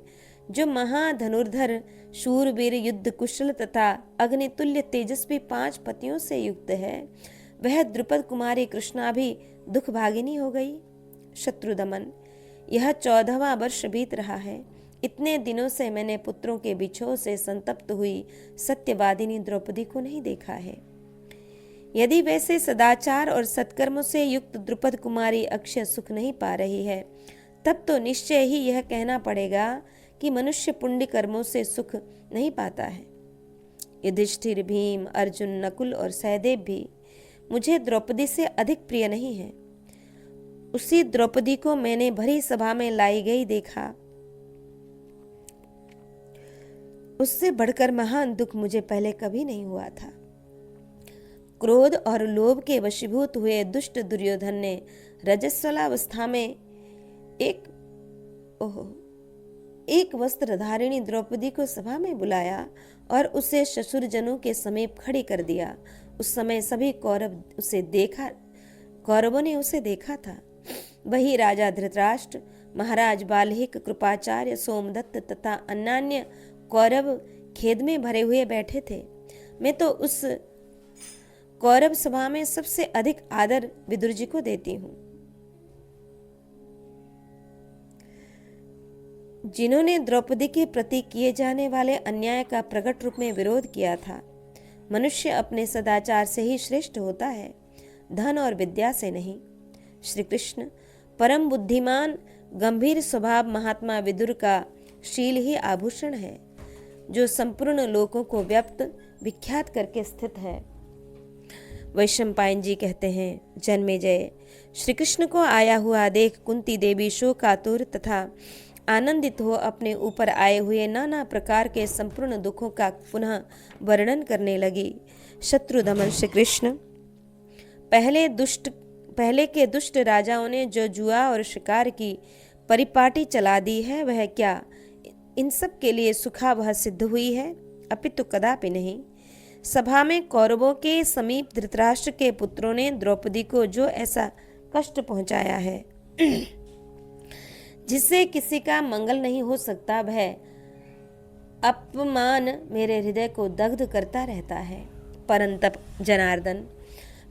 जो महाधनुर्धर, शूरवीर, युद्ध कुशल तथा अग्नितुल्य तेजस्वी 5 पतियों से युक्त है, वह द्रुपद कुमारी कृष्णा भी दुख भागिनी हो गई। शत्रुदमन, यह 14वां वर्ष बीत रहा है। इतने दिनों से मैंने पुत्रों के बिछोह से संतप्त हुई सत्यवादिनी द्रौपदी को नहीं देखा है। यदि वैसे सदाचार और सत्कर्मों से युक्त द्रुपद कुमारी अक्षय सुख नहीं पा रही है, तब तो निश्चय ही यह कहना पड़ेगा कि मनुष्य पुण्य कर्मों से सुख नहीं पाता है। युधिष्ठिर, भीम, अर्जुन, नकुल और सहदेव भी मुझे द्रौपदी से अधिक प्रिय नहीं है। उसी द्रौपदी को मैंने भरी सभा में लाई गई देखा, उससे बढ़कर महान दुख मुझे पहले कभी नहीं हुआ था। क्रोध और लोभ के वशीभूत हुए दुष्ट दुर्योधन ने रजस्वलावस्था में एक वस्त्र धारिणी द्रौपदी को सभा में बुलाया और उसे ससुरजनों के समीप खड़ी कर दिया। उस समय सभी कौरवों ने उसे देखा था। वही राजा धृतराष्ट्र, महाराज बाल्हिक, कृपाचार्य, सोमदत्त तथा अन्यान्य कौरव खेद में भरे हुए बैठे थे। मैं तो उस कौरव सभा में सबसे अधिक आदर विदुर जी को देती हूँ, जिन्होंने द्रौपदी के प्रति किए जाने वाले अन्याय का प्रकट रूप में विरोध किया था। मनुष्य अपने सदाचार से ही श्रेष्ठ होता है, धन और विद्या से नहीं। श्री कृष्ण परम बुद्धिमान गंभीर स्वभाव महात्मा विदुर का शील ही आभूषण है, जो संपूर्ण लोकों को व्याप्त विख्यात करके स्थित है। वैशंपायन जी कहते हैं, जन्मेजय, श्री कृष्ण को आया हुआ देख कुंती देवी शोकातुर तथा आनंदित हो अपने ऊपर आए हुए नाना प्रकार के संपूर्ण दुखों का पुनः वर्णन करने लगी। शत्रुदमन श्री कृष्ण, पहले के दुष्ट राजाओं ने जो जुआ और शिकार की परिपाटी चला दी है, वह क्या इन सब के लिए सुखावह सिद्ध हुई है? अपितु कदापि नहीं। सभा में कौरवों के समीप धृतराष्ट्र के पुत्रों ने द्रौपदी को जो ऐसा कष्ट पहुंचाया है जिससे किसी का मंगल नहीं हो सकता, वह अपमान मेरे हृदय को दग्ध करता रहता है। परंतप जनार्दन,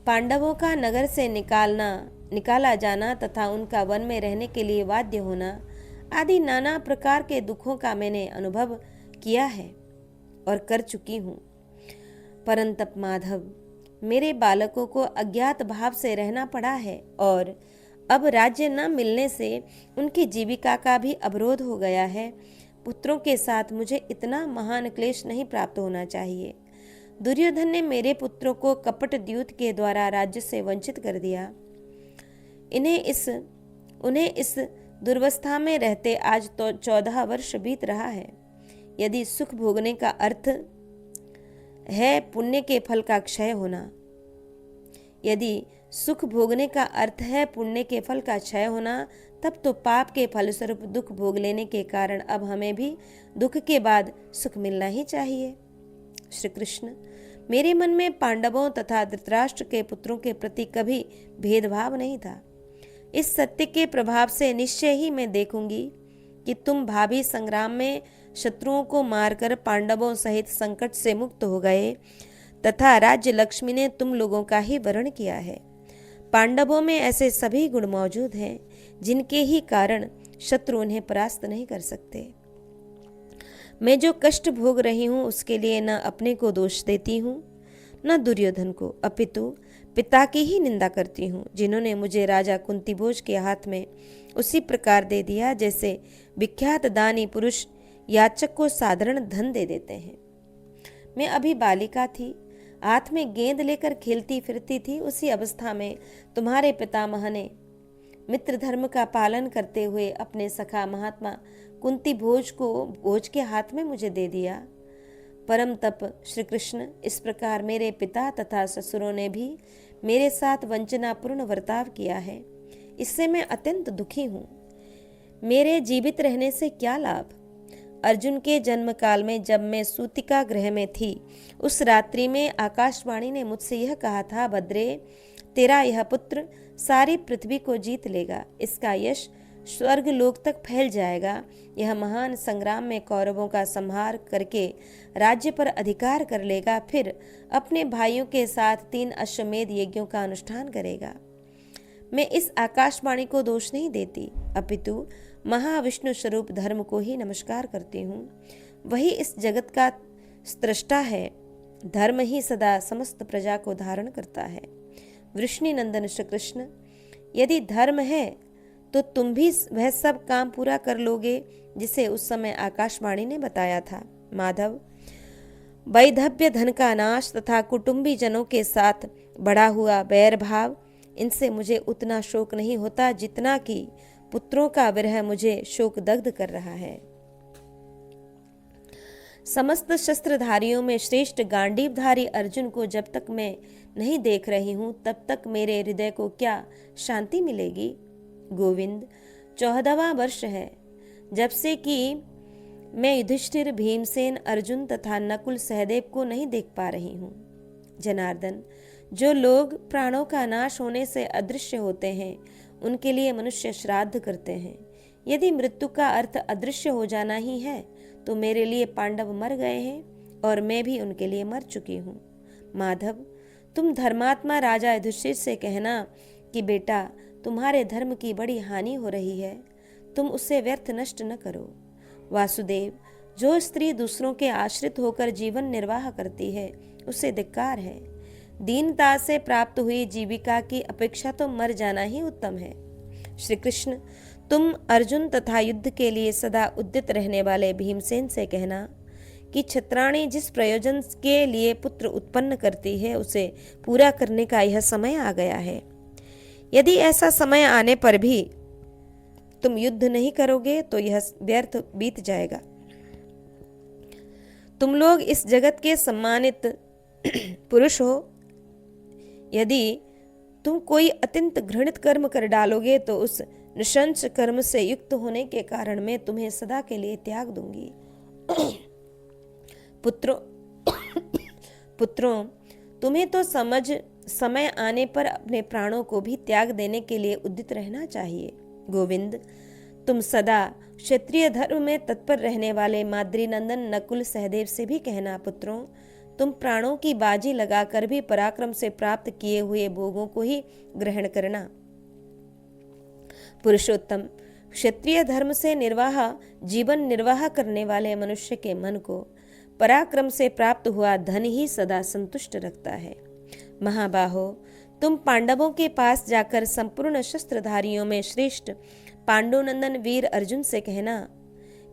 पांडवों का नगर से निकाला जाना तथा उनका वन में रहने के लिए बाध्य होना आदि नाना प्रकार के दुखों का मैंने अनुभव किया है और कर चुकी हूँ। परंतप माधव, मेरे बालकों को अज्ञात भाव से रहना पड़ा है और अब राज्य न मिलने से उनकी जीविका का भी अवरोध हो गया है। पुत्रों के साथ मुझे इतना महान क्लेश नहीं प्राप्त होना चाहिए। दुर्योधन ने मेरे पुत्रों को कपट द्यूत के द्वारा राज्य से वंचित कर दिया। उन्हें इस दुर्वस्था में रहते आज तो 14 वर्ष बीत रहा है। यदि सुख भोगने का अर्थ है पुण्य के फल का क्षय होना, यदि सुख भोगने का अर्थ है पुण्य के फल का क्षय होना, तब तो पाप के फलस्वरूप दुख भोग लेने के कारण अब हमें भी दुख के बाद सुख मिलना ही चाहिए। श्री कृष्ण, मेरे मन में पांडवों तथा धृतराष्ट्र के पुत्रों के प्रति कभी भेदभाव नहीं था। इस सत्य के प्रभाव से निश्चय ही मैं देखूंगी कि तुम भावी संग्राम में शत्रुओं को मारकर पांडवों सहित संकट से मुक्त हो गए तथा राज्य लक्ष्मी ने तुम लोगों का ही वरण किया है। पांडवों में ऐसे सभी गुण मौजूद हैं जिनके ही कारण शत्रु उन्हें परास्त नहीं कर सकते। मैं जो कष्ट भोग रही हूँ उसके लिए न अपने को दोष देती हूँ न दुर्योधन को, अपितु पिता की ही निंदा करती हूँ, जिन्होंने मुझे राजा कुंतीभोज के हाथ में उसी प्रकार दे दिया जैसे विख्यात दानी पुरुष याचक को साधारण धन दे देते हैं। मैं अभी बालिका थी, हाथ में गेंद लेकर खेलती फिरती थी। उसी अवस्था में तुम्हारे पितामह ने मित्र धर्म का पालन करते हुए अपने सखा महात्मा कुंती भोज को भोज के हाथ में मुझे दे दिया। परम तप श्री कृष्ण, इस प्रकार मेरे पिता तथा ससुरों ने भी मेरे साथ वंचनापूर्ण बर्ताव किया है। इससे मैं अत्यंत दुखी हूँ। मेरे जीवित रहने से क्या लाभ? अर्जुन के जन्म काल में जब मैं सूतिका गृह में थी, उस रात्रि में आकाशवाणी ने मुझसे यह कहा था, भद्रे, तेरा यह पुत्र सारी पृथ्वी को जीत लेगा, इसका यश स्वर्ग लोक तक फैल जाएगा। यह महान संग्राम में कौरवों का संहार करके राज्य पर अधिकार कर लेगा, फिर अपने भाइयों के साथ 3 अश्वमेध यज्ञों का अनुष्ठान करेगा। मैं इस आकाशवाणी को दोष नहीं देती, अपितु महाविष्णु स्वरूप धर्म को ही नमस्कार करती हूँ। वही इस जगत का स्रष्टा है धर्म ही सदा समस्त प्रजा को धारण करता है। वृष्णि नंदन श्री कृष्ण, यदि धर्म है तो तुम भी वह सब काम पूरा कर लोगे जिसे उस समय आकाशवाणी ने बताया था। माधव, वैधव्य, धन का नाश तथा कुटुंबी जनों के साथ बढ़ा हुआ बैर भाव, इनसे मुझे उतना शोक नहीं होता जितना कि पुत्रों का विरह मुझे शोक दग्ध कर रहा है। समस्त शस्त्रधारियों में श्रेष्ठ गांडीवधारी अर्जुन को जब तक मैं नहीं देख रही हूं तब तक मेरे हृदय को क्या शांति मिलेगी। गोविंद, 14वां वर्ष है जब से कि मैं युधिष्ठिर, भीमसेन, अर्जुन तथा नकुल, सहदेव को नहीं देख पा रही हूँ। जनार्दन, जो लोग प्राणों का नाश होने से अदृश्य होते हैं उनके लिए मनुष्य श्राद्ध करते हैं। यदि मृत्यु का अर्थ अदृश्य हो जाना ही है तो मेरे लिए पांडव मर गए हैं और मैं भी उनके लिए मर चुकी हूँ। माधव, तुम धर्मात्मा राजा युधिष्ठिर से कहना कि बेटा, तुम्हारे धर्म की बड़ी हानि हो रही है, तुम उसे व्यर्थ नष्ट न करो। वासुदेव, जो स्त्री दूसरों के आश्रित होकर जीवन निर्वाह करती है उसे धिक्कार है। दीनता से प्राप्त हुई जीविका की अपेक्षा तो मर जाना ही उत्तम है। श्री कृष्ण, तुम अर्जुन तथा युद्ध के लिए सदा उद्यत रहने वाले भीमसेन से कहना कि छत्राणी जिस प्रयोजन के लिए पुत्र उत्पन्न करती है उसे पूरा करने का यह समय आ गया है। यदि ऐसा समय आने पर भी तुम युद्ध नहीं करोगे तो यह व्यर्थ बीत जाएगा। तुम लोग इस जगत के सम्मानित पुरुष हो। यदि तुम कोई अत्यंत घृणित कर्म कर डालोगे तो उस नृशंस कर्म से युक्त होने के कारण मैं तुम्हें सदा के लिए त्याग दूंगी। पुत्रों, तुम्हें तो समय आने पर अपने प्राणों को भी त्याग देने के लिए उद्यत रहना चाहिए। गोविंद, तुम सदा क्षत्रिय धर्म में तत्पर रहने वाले माद्री नंदन नकुल, सहदेव से भी कहना, पुत्रों, तुम प्राणों की बाजी लगाकर भी पराक्रम से प्राप्त किए हुए भोगों को ही ग्रहण करना। पुरुषोत्तम, क्षत्रिय धर्म से जीवन निर्वाह करने वाले मनुष्य के मन को पराक्रम से प्राप्त हुआ धन ही सदा संतुष्ट रखता है। महाबाहो, तुम पांडवों के पास जाकर संपूर्ण शस्त्रधारियों में श्रेष्ठ पांडुनंदन वीर अर्जुन से कहना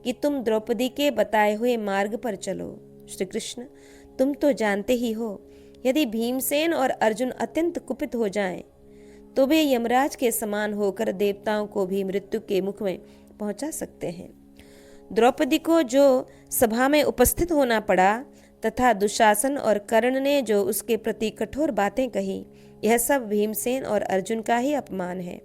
कि तुम द्रौपदी के बताए हुए मार्ग पर चलो। श्री कृष्ण, तुम तो जानते ही हो, यदि भीमसेन और अर्जुन अत्यंत कुपित हो जाएं, तो वे यमराज के समान होकर देवताओं को भी मृत्यु के मुख में पहुंचा सकते हैं। द्रौपदी को जो सभा में उपस्थित होना पड़ा तथा दुशासन और कर्ण ने जो उसके प्रति कठोर बातें कही, यह सब भीमसेन और अर्जुन का ही अपमान है।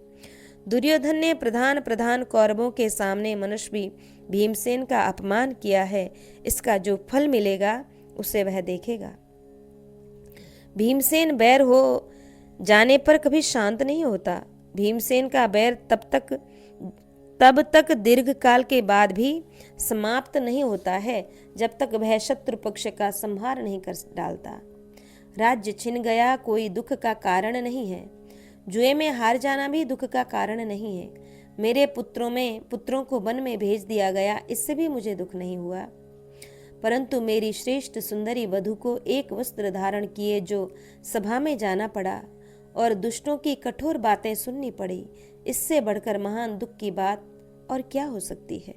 दुर्योधन ने प्रधान कौरवों के सामने मनुष्य भी भीमसेन का अपमान किया है। इसका जो फल मिलेगा उसे वह देखेगा। भीमसेन बैर हो जाने पर कभी शांत नहीं होता। भीमसेन का बैर तब तक दीर्घ काल के बाद भी समाप्त नहीं होता है जब तक वह शत्रु पक्ष का संहार नहीं कर डालता। राज्य छिन गया कोई दुख का कारण नहीं है, जुए में हार जाना भी दुख का कारण नहीं है। मेरे पुत्रों को वन में भेज दिया गया, इससे भी मुझे दुख नहीं हुआ, परंतु मेरी श्रेष्ठ सुंदरी वधू को एक वस्त्र धारण किए जो सभा में जाना पड़ा और दुष्टों की कठोर बातें सुननी पड़ी, इससे बढ़कर महान दुख की बात और क्या हो सकती है।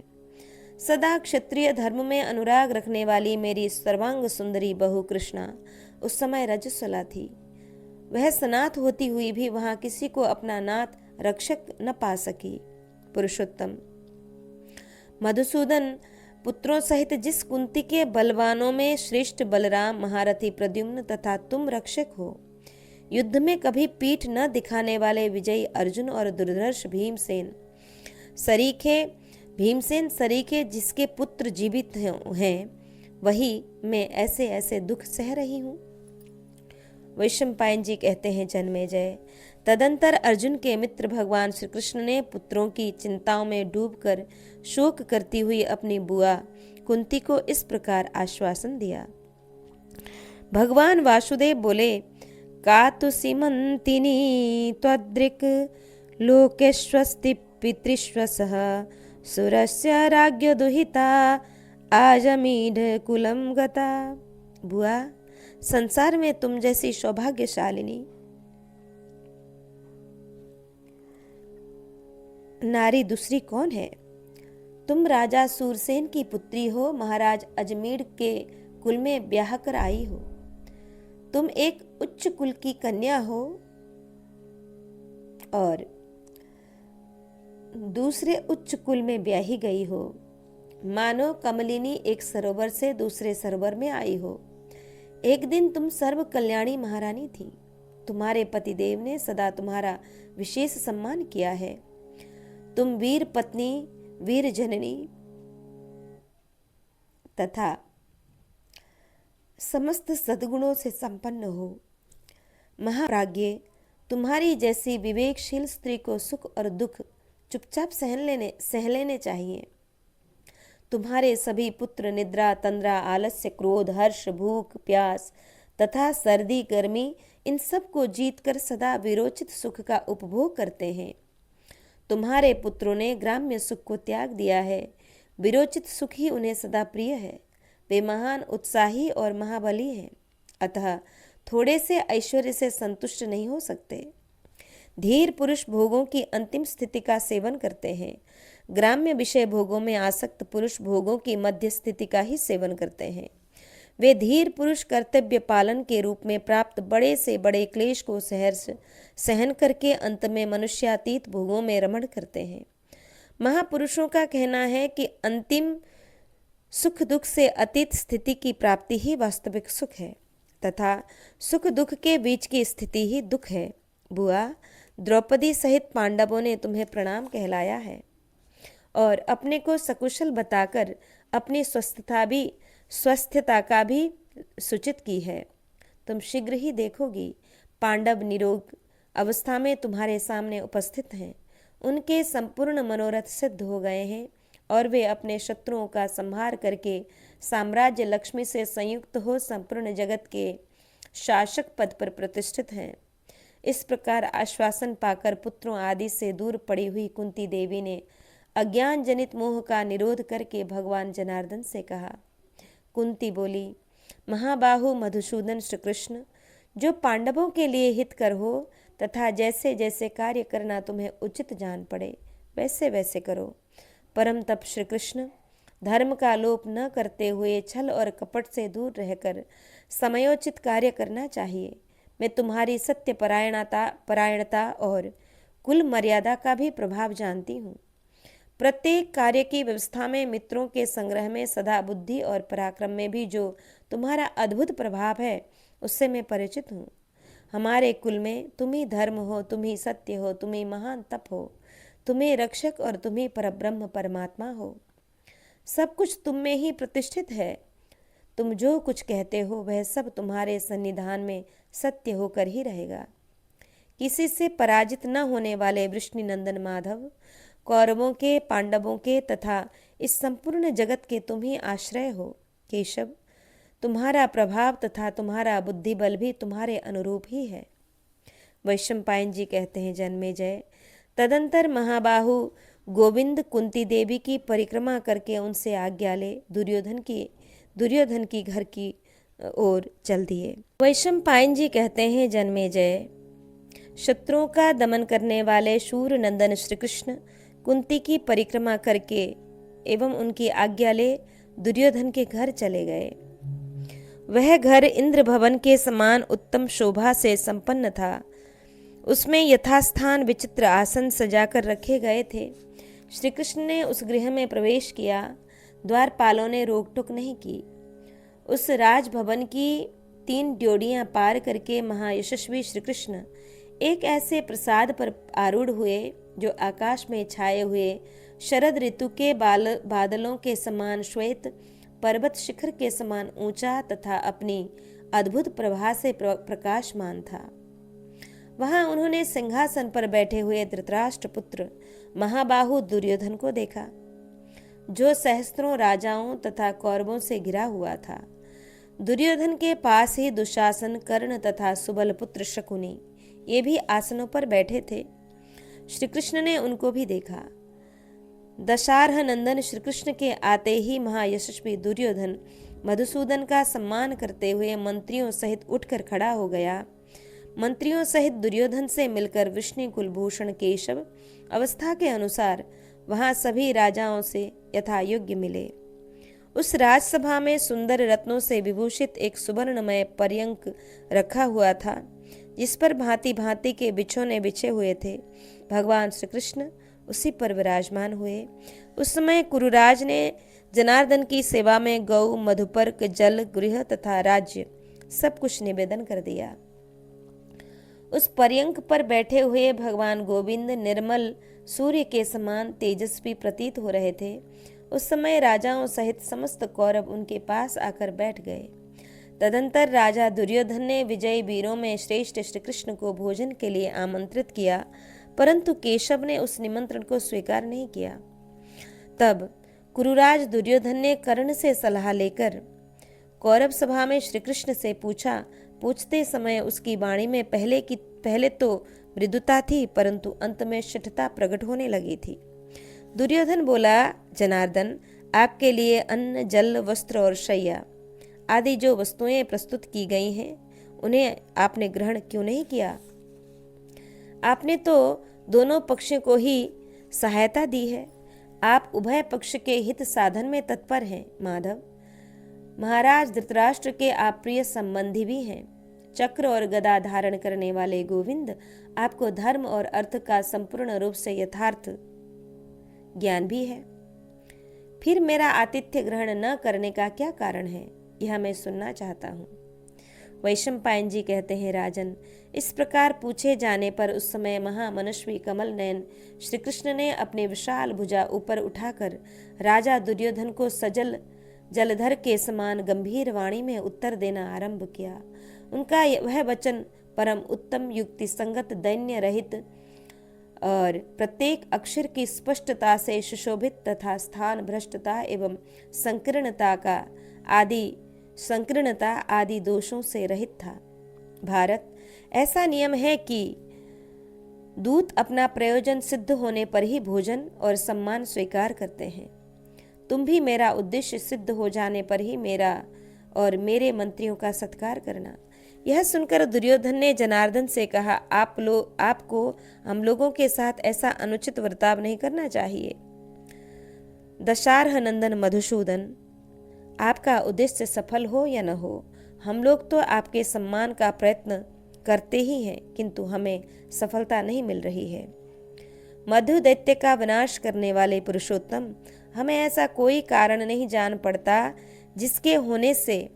सदा क्षत्रिय धर्म में अनुराग रखने वाली मेरी सर्वांग सुंदरी बहू कृष्णा उस समय रजस्वला थी। वह सनाथ होती हुई भी वहां किसी को अपना नाथ रक्षक न पा सकी। पुरुषोत्तम, मधुसूदन, पुत्रों सहित जिस कुंती के बलवानों में श्रेष्ठ बलराम, महारथी प्रद्युम्न तथा तुम रक्षक हो, युद्ध में कभी पीठ न दिखाने वाले विजयी अर्जुन और दुर्धर्ष भीमसेन सरीखे जिसके पुत्र जीवित हैं, वही मैं ऐसे ऐसे दुख सह रही हूँ। वैशंपायन जी कहते हैं, जन्मेजय, तदंतर अर्जुन के मित्र भगवान श्री कृष्ण ने पुत्रों की चिंताओं में डूबकर शोक करती हुई अपनी बुआ कुंती को इस प्रकार आश्वासन दिया। भगवान वासुदेव बोले, कातु सीमंतिनी त्वदृक् लोकेश्वस्ति पितृश्वसः सुरस्य राज्ञो दुहिता आजमीढ़ कुलम गता। बुआ, संसार में तुम जैसी सौभाग्यशालिनी नारी दूसरी कौन है। तुम राजा सूरसेन की पुत्री हो, महाराज अजमेर के कुल में ब्याह कर आई हो। तुम एक उच्च कुल की कन्या हो और दूसरे उच्च कुल में ब्याही गई हो। मानो कमलिनी एक सरोवर से दूसरे सरोवर में आई हो। एक दिन तुम सर्व कल्याणी महारानी थी। तुम्हारे पतिदेव ने सदा तुम्हारा विशेष सम्मान किया है। तुम वीर पत्नी, वीर जननी तथा समस्त सद्गुणों से संपन्न हो। महाप्राज्ञ, तुम्हारी जैसी विवेकशील स्त्री को सुख और दुख चुपचाप सह लेने चाहिए। तुम्हारे सभी पुत्र निद्रा, तंद्रा, आलस्य, क्रोध, हर्ष, भूख, प्यास तथा सर्दी, गर्मी, इन सब को जीतकर सदा विरोचित सुख का उपभोग करते हैं। तुम्हारे पुत्रों ने ग्राम्य सुख को त्याग दिया है। विरोचित सुख ही उन्हें सदा प्रिय है। वे महान, उत्साही और महाबली हैं, अतः थोड़े से ऐश्वर्य से संतुष्ट नहीं हो सकते। धीर पुरुष भोगों की अंतिम स्थिति का सेवन करते हैं। ग्राम्य विषय भोगों में आसक्त पुरुष भोगों की मध्य स्थिति का ही सेवन करते हैं। वे धीर पुरुष कर्तव्य पालन के रूप में प्राप्त बड़े से बड़े क्लेश को सहन करके अंत में मनुष्यातीत भोगों में रमण करते हैं। महापुरुषों का कहना है कि अंतिम सुख दुख से अतीत स्थिति की प्राप्ति ही वास्तविक सुख है तथा सुख दुख के बीच की स्थिति ही दुख है। बुआ, द्रौपदी सहित पांडवों ने तुम्हें प्रणाम कहलाया है और अपने को सकुशल बताकर अपनी स्वस्थता का भी सूचित की है। तुम शीघ्र ही देखोगी, पांडव निरोग अवस्था में तुम्हारे सामने उपस्थित हैं। उनके संपूर्ण मनोरथ सिद्ध हो गए हैं और वे अपने शत्रुओं का संहार करके साम्राज्य लक्ष्मी से संयुक्त हो संपूर्ण जगत के शासक पद पर प्रतिष्ठित हैं। इस प्रकार आश्वासन पाकर पुत्रों आदि से दूर पड़ी हुई कुंती देवी ने अज्ञान जनित मोह का निरोध करके भगवान जनार्दन से कहा। कुंती बोली, महाबाहु मधुसूदन श्री कृष्ण, जो पांडवों के लिए हितकर हो तथा जैसे जैसे कार्य करना तुम्हें उचित जान पड़े वैसे वैसे करो। परम तप श्री कृष्ण, धर्म का लोप न करते हुए छल और कपट से दूर रहकर समयोचित कार्य करना चाहिए। मैं तुम्हारी सत्य परायणता और कुल मर्यादा का भी प्रभाव जानती हूँ। प्रत्येक कार्य की व्यवस्था में, मित्रों के संग्रह में, सदा बुद्धि और पराक्रम में भी जो तुम्हारा अद्भुत प्रभाव है उससे मैं परिचित हूँ। हमारे कुल में तुम ही धर्म हो, तुम ही सत्य हो, तुम ही महान तप हो, तुम ही रक्षक और तुम ही परब्रह्म परमात्मा हो। सब कुछ तुम में ही प्रतिष्ठित है। तुम जो कुछ कहते हो वह सब तुम्हारे सन्निधान में सत्य होकर ही रहेगा। किसी से पराजित न होने वाले वृष्णिनंदन माधव, कौरवों के, पांडवों के तथा इस संपूर्ण जगत के तुम ही आश्रय हो। केशव, तुम्हारा प्रभाव तथा तुम्हारा बुद्धि बल भी तुम्हारे अनुरूप ही है। वैशंपायन जी कहते हैं, जन्मेजय, तदंतर महाबाहु गोविंद कुंती देवी की परिक्रमा करके उनसे आज्ञा ले दुर्योधन की घर की ओर चल दिए। वैशंपायन जी कहते हैं, जन्मेजय, शत्रुओं का दमन करने वाले शूर नंदन श्री कृष्ण कुंती की परिक्रमा करके एवं उनकी आज्ञा ले दुर्योधन के घर चले गए। वह घर इंद्र भवन के समान उत्तम शोभा से संपन्न था। उसमें यथास्थान विचित्र आसन सजाकर रखे गए थे। श्री कृष्ण ने उस गृह में प्रवेश किया। द्वारपालों ने रोक टोक नहीं की। उस राजभवन की 3 ड्योढ़ियां पार करके महायशस्वी श्री कृष्ण एक ऐसे प्रसाद पर आरूढ़ हुए जो आकाश में छाए हुए शरद ऋतु के बादलों के समान श्वेत, पर्वत शिखर के समान ऊंचा तथा अपनी अद्भुत प्रभा से प्रकाशमान था। वहां उन्होंने सिंहासन पर बैठे हुए धृतराष्ट्र पुत्र महाबाहु दुर्योधन को देखा, जो सहस्त्रों राजाओं तथा कौरवों से घिरा हुआ था। दुर्योधन के पास ही दुशासन, कर्ण तथा सुबल पुत्र शकुनी ये भी आसनों पर बैठे थे। श्री कृष्ण ने उनको भी देखा। दशारह नंदन श्री कृष्ण के आते ही महायशस्वी दुर्योधन मधुसूदन का सम्मान करते हुए मंत्रियों सहित उठकर खड़ा हो गया। मंत्रियों सहित दुर्योधन से मिलकर विष्णु कुलभूषण केशव अवस्था के अनुसार वहां सभी राजाओं से यथायोग्य मिले। उस राजसभा में सुंदर रत्नों से विभूषित एक सुवर्णमय पर्यंक रखा हुआ था, जिस पर भांति भांति के बिछोने बिछे हुए थे। भगवान श्री कृष्ण उसी पर विराजमान हुए। उस समय कुरुराज ने जनार्दन की सेवा में गौ, मधुपर्क, जल, गृह तथा राज्य सब कुछ निवेदन कर दिया। उस पर्यंक पर बैठे हुए भगवान गोविंद निर्मल सूर्य के समान तेजस्वी प्रतीत हो रहे थे। उस समय राजाओं सहित समस्त कौरव उनके पास आकर बैठ गए। तदंतर राजा दुर्योधन ने विजयी वीरों में श्रेष्ठ श्री कृष्ण को भोजन के लिए आमंत्रित किया, परंतु केशव ने उस निमंत्रण को स्वीकार नहीं किया। तब कुरुराज दुर्योधन ने कर्ण से सलाह लेकर कौरव सभा में श्री कृष्ण से पूछा। पूछते समय उसकी वाणी में पहले तो मृदुता थी, परंतु अंत में शिठता प्रकट होने लगी थी। दुर्योधन बोला, जनार्दन, आपके लिए अन्न, जल, वस्त्र और शैया आदि जो वस्तुएं प्रस्तुत की गई हैं, उन्हें आपने ग्रहण क्यों नहीं किया? आपने तो दोनों पक्षों को ही सहायता दी है। आप उभय पक्ष के हित साधन में तत्पर हैं। माधव, महाराज धृतराष्ट्र के आप प्रिय संबंधी भी हैं। चक्र और गदा धारण करने वाले गोविंद आपको धर्म और अर्थ का संपूर्ण रूप से यथार्थ ज्ञान भी है। फिर मेरा आतिथ्य ग्रहण न करने का क्या कारण है, यह मैं सुनना चाहता हूँ। वैशंपायन जी कहते हैं, राजन, इस प्रकार पूछे जाने पर उस समय महामनस्वी कमल नयन श्री कृष्ण ने अपनी विशाल भुजा ऊपर उठाकर राजा दुर्योधन को सजल जलधर के समान गंभीर वाणी में उत्तर देना आरंभ किया। उनका वह वचन परम उत्तम, युक्ति संगत, दैन्य रहित और प्रत्येक अक्षर की स्पष्टता से सुशोभित तथा स्थान भ्रष्टता एवं संकीर्णता आदि दोषों से रहित था। भारत, ऐसा नियम है कि दूत अपना प्रयोजन सिद्ध होने पर ही भोजन और सम्मान स्वीकार करते हैं। तुम भी मेरा उद्देश्य सिद्ध हो जाने पर ही मेरा और मेरे मंत्रियों का सत्कार करना। यह सुनकर दुर्योधन ने जनार्दन से कहा, आपको हम लोगों के साथ ऐसा अनुचित वर्ताव नहीं करना चाहिए। दशारह नंदन मधुसूदन, आपका उद्देश्य सफल हो या न हो, हम लोग तो आपके सम्मान का प्रयत्न करते ही हैं, किंतु हमें सफलता नहीं मिल रही है। मधु दैत्य का विनाश करने वाले पुरुषोत्तम, हमें ऐसा कोई कारण नहीं जान पड़ता जिसके होने से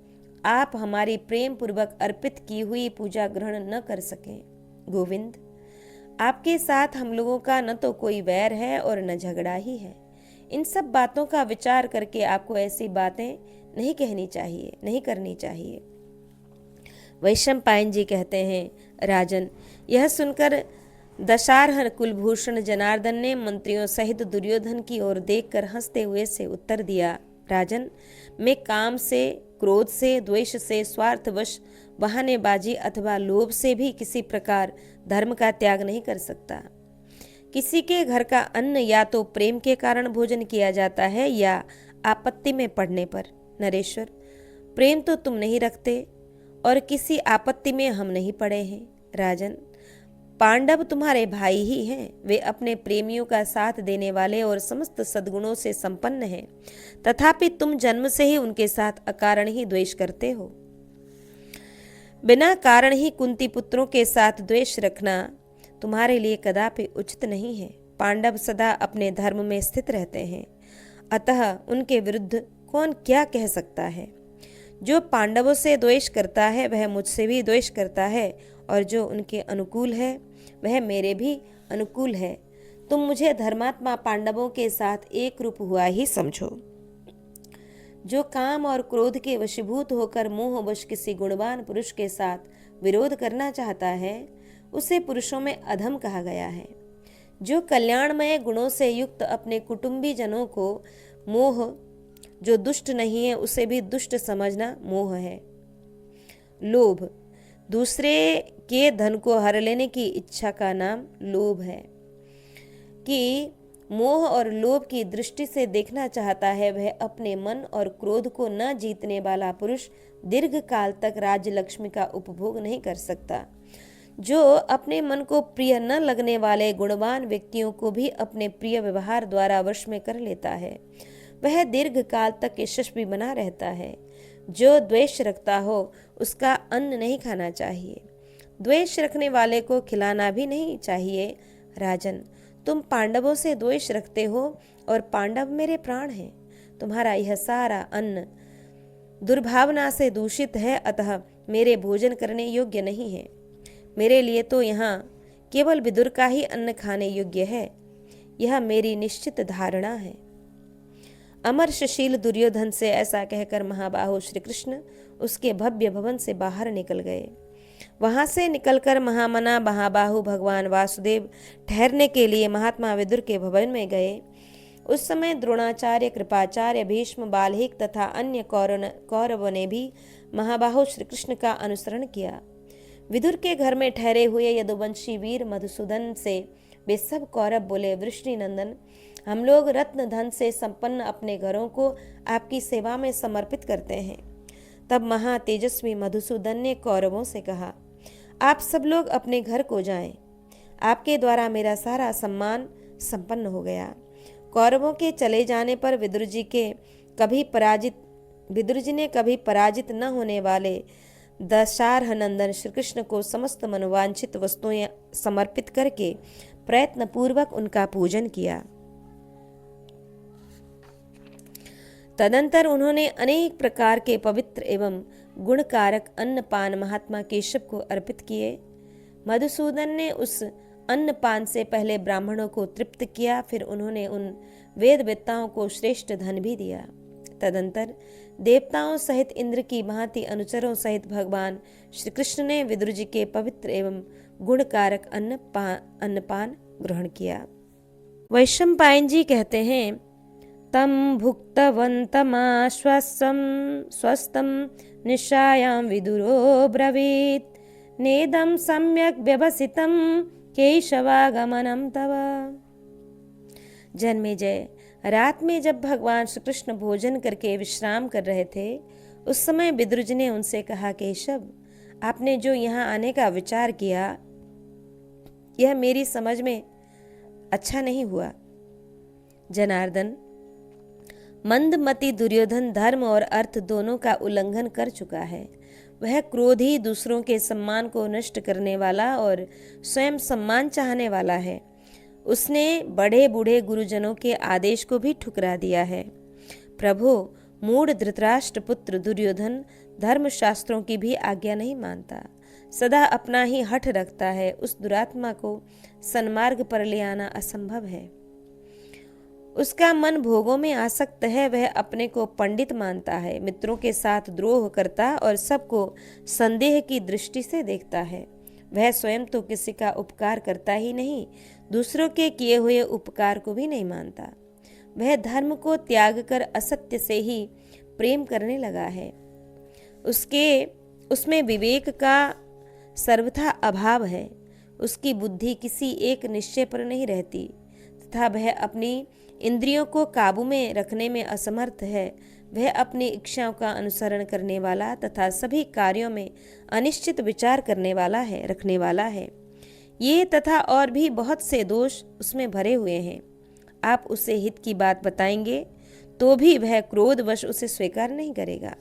आप हमारी प्रेम पूर्वक अर्पित की हुई पूजा ग्रहण न कर सकें। गोविंद, आपके साथ हम लोगों का न तो कोई वैर है और न झगड़ा ही है। इन सब बातों का विचार करके आपको ऐसी बातें नहीं करनी चाहिए। वैशंपायन जी कहते हैं, राजन, यह सुनकर दशारह कुलभूषण जनार्दन ने मंत्रियों सहित दुर्योधन की ओर देखकर हंसते हुए से उत्तर दिया, राजन, मैं काम से, क्रोध से, द्वेष से, स्वार्थवश, बहानेबाजी अथवा लोभ से भी किसी प्रकार धर्म का त्याग नहीं कर सकता। किसी के घर का अन्न या तो प्रेम के कारण भोजन किया जाता है या आपत्ति में पड़ने पर। नरेश्वर, प्रेम तो तुम नहीं रखते और किसी आपत्ति में हम नहीं पड़े हैं। राजन, पांडव तुम्हारे भाई ही हैं। वे अपने प्रेमियों का साथ देने वाले और समस्त सद्गुणों से संपन्न हैं, तथापि तुम जन्म से ही उनके साथ अकारण ही द्वेष करते हो। बिना कारण ही कुंती पुत्रों के साथ द्वेष रखना तुम्हारे लिए कदापि उचित नहीं है। पांडव सदा अपने धर्म में स्थित रहते हैं, अतः उनके विरुद्ध कौन क्या कह सकता है। जो पांडवों से द्वेष करता है वह मुझसे भी द्वेष करता है, और जो उनके अनुकूल है वह मेरे भी अनुकूल है। तुम मुझे धर्मात्मा पांडवों के साथ एक रूप हुआ ही समझो। जो काम और क्रोध के वशीभूत होकर मोहवश किसी गुणवान पुरुष के साथ विरोध करना चाहता है, उसे पुरुषों में अधम कहा गया है। जो कल्याणमय गुणों से युक्त अपने कुटुंबी जनों को मोह, जो दुष्ट नहीं है उसे भी दुष्ट समझना मोह है। लोभ, दूसरे के धन को हर लेने की इच्छा का नाम लोभ है। कि मोह और लोभ की दृष्टि से देखना चाहता है, वह अपने मन और क्रोध को न जीतने वाला पुरुष दीर्घ काल तक राज्य लक्ष्मी का उपभोग नहीं कर सकता। जो अपने मन को प्रिय न लगने वाले गुणवान व्यक्तियों को भी अपने प्रिय व्यवहार द्वारा वश में कर लेता है, वह दीर्घ काल तक यशस्वी बना रहता है। जो द्वेष रखता हो उसका अन्न नहीं खाना चाहिए, द्वेष रखने वाले को खिलाना भी नहीं चाहिए। राजन, तुम पांडवों से द्वेष रखते हो और पांडव मेरे प्राण हैं। तुम्हारा यह सारा अन्न दुर्भावना से दूषित है, अतः मेरे भोजन करने योग्य नहीं है। मेरे लिए तो यहाँ केवल विदुर का ही अन्न खाने योग्य है, यह मेरी निश्चित धारणा है। अमर्षशील दुर्योधन से ऐसा कहकर महाबाहु श्री कृष्ण उसके भव्य भवन से बाहर निकल गए। वहां से निकलकर महामना महाबाहु भगवान वासुदेव ठहरने के लिए महात्मा विदुर के भवन में गए। उस समय द्रोणाचार्य, कृपाचार्य, भीष्म, बाल्हिक तथा अन्य कौरवों ने भी महाबाहु श्री कृष्ण का अनुसरण किया। विदुर के घर में ठहरे हुए यदुवंशी वीर मधुसूदन से वे सब कौरव बोले, वृष्णिनंदन, हम लोग रत्न धन से संपन्न अपने घरों को आपकी सेवा में समर्पित करते हैं। तब महातेजस्वी मधुसूदन ने कौरवों से कहा, आप सब लोग अपने घर को जाएं, आपके द्वारा मेरा सारा सम्मान संपन्न हो गया। कौरवों के चले जाने पर विदुर जी ने कभी पराजित न होने वाले दशारह नंदन श्री कृष्ण को समस्त मनोवांछित वस्तुएं समर्पित करके प्रयत्न पूर्वक उनका पूजन किया। तदंतर उन्होंने अनेक प्रकार के पवित्र एवं गुणकारक अन्नपान महात्मा केशव को अर्पित किए। मधुसूदन ने उस अन्नपान से पहले ब्राह्मणों को तृप्त किया, फिर उन्होंने उन वेदवेत्ताओं को श्रेष्ठ धन भी दिया। तदंतर देवताओं सहित इंद्र की भांति अनुचरों सहित भगवान श्री कृष्ण ने विदुर जी के पवित्र एवं गुणकारक अन्नपान ग्रहण किया। वैशंपायन जी कहते हैं, तम भुक्तवन्तमाश्वस्तं स्वस्तं निशायां विदुरो ब्रवीत्, नेदं सम्यक् व्यवसितं केशवागमनं तव। जन्मेजय, रात में जब भगवान श्री कृष्ण भोजन करके विश्राम कर रहे थे, उस समय विदुर जी ने उनसे कहा, केशव, आपने जो यहाँ आने का विचार किया यह मेरी समझ में अच्छा नहीं हुआ। जनार्दन, मंदमती दुर्योधन धर्म और अर्थ दोनों का उल्लंघन कर चुका है। वह क्रोधी, दूसरों के सम्मान को नष्ट करने वाला और स्वयं सम्मान चाहने वाला है। उसने बड़े बूढ़े गुरुजनों के आदेश को भी ठुकरा दिया है। प्रभु, मूढ़ धृतराष्ट्र पुत्र दुर्योधन धर्मशास्त्रों की भी आज्ञा नहीं मानता, सदा अपना ही हठ रखता है। उस दुरात्मा को सन्मार्ग पर ले आना असंभव है। उसका मन भोगों में आसक्त है, वह अपने को पंडित मानता है, मित्रों के साथ द्रोह करता और सबको संदेह की दृष्टि से देखता है। वह स्वयं तो किसी का उपकार करता ही नहीं, दूसरों के किए हुए उपकार को भी नहीं मानता। वह धर्म को त्याग कर असत्य से ही प्रेम करने लगा है। उसमें विवेक का सर्वथा अभाव है। उसकी बुद्धि किसी एक निश्चय पर नहीं रहती तथा वह अपनी इंद्रियों को काबू में रखने में असमर्थ है। वह अपनी इच्छाओं का अनुसरण करने वाला तथा सभी कार्यों में अनिश्चित विचार रखने वाला है। ये तथा और भी बहुत से दोष उसमें भरे हुए हैं। आप उसे हित की बात बताएंगे तो भी वह क्रोधवश उसे स्वीकार नहीं करेगा।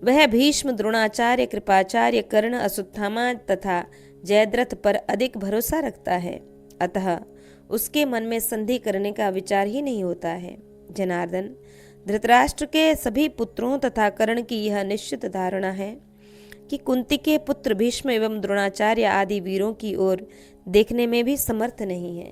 वह भीष्म, द्रोणाचार्य, कृपाचार्य, कर्ण, अश्वत्थामा तथा जयद्रथ पर अधिक भरोसा रखता है, अतः उसके मन में संधि करने का विचार ही नहीं होता है। जनार्दन, धृतराष्ट्र के सभी पुत्रों तथा कर्ण की यह निश्चित धारणा है कि कुंती के पुत्र भीष्म एवं द्रोणाचार्य आदि वीरों की ओर देखने में भी समर्थ नहीं है।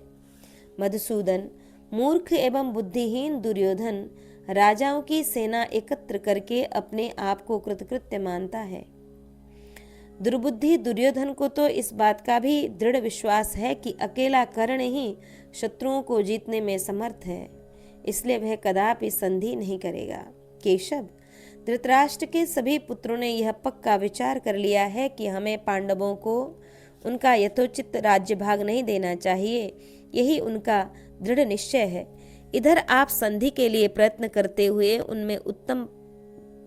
मधुसूदन, मूर्ख एवं बुद्धिहीन दुर्योधन राजाओं की सेना एकत्र करके अपने आप को कृतकृत्य मानता है। दुर्बुद्धि दुर्योधन को तो इस बात का भी दृढ़ विश्वास है कि अकेला कर्ण ही शत्रुओं को जीतने में समर्थ है, इसलिए वह कदापि संधि नहीं करेगा। केशव, धृतराष्ट्र के सभी पुत्रों ने यह पक्का विचार कर लिया है कि हमें पांडवों को उनका यथोचित राज्य भाग नहीं देना चाहिए, यही उनका दृढ़ निश्चय है। इधर आप संधि के लिए प्रयत्न करते हुए उनमें उत्तम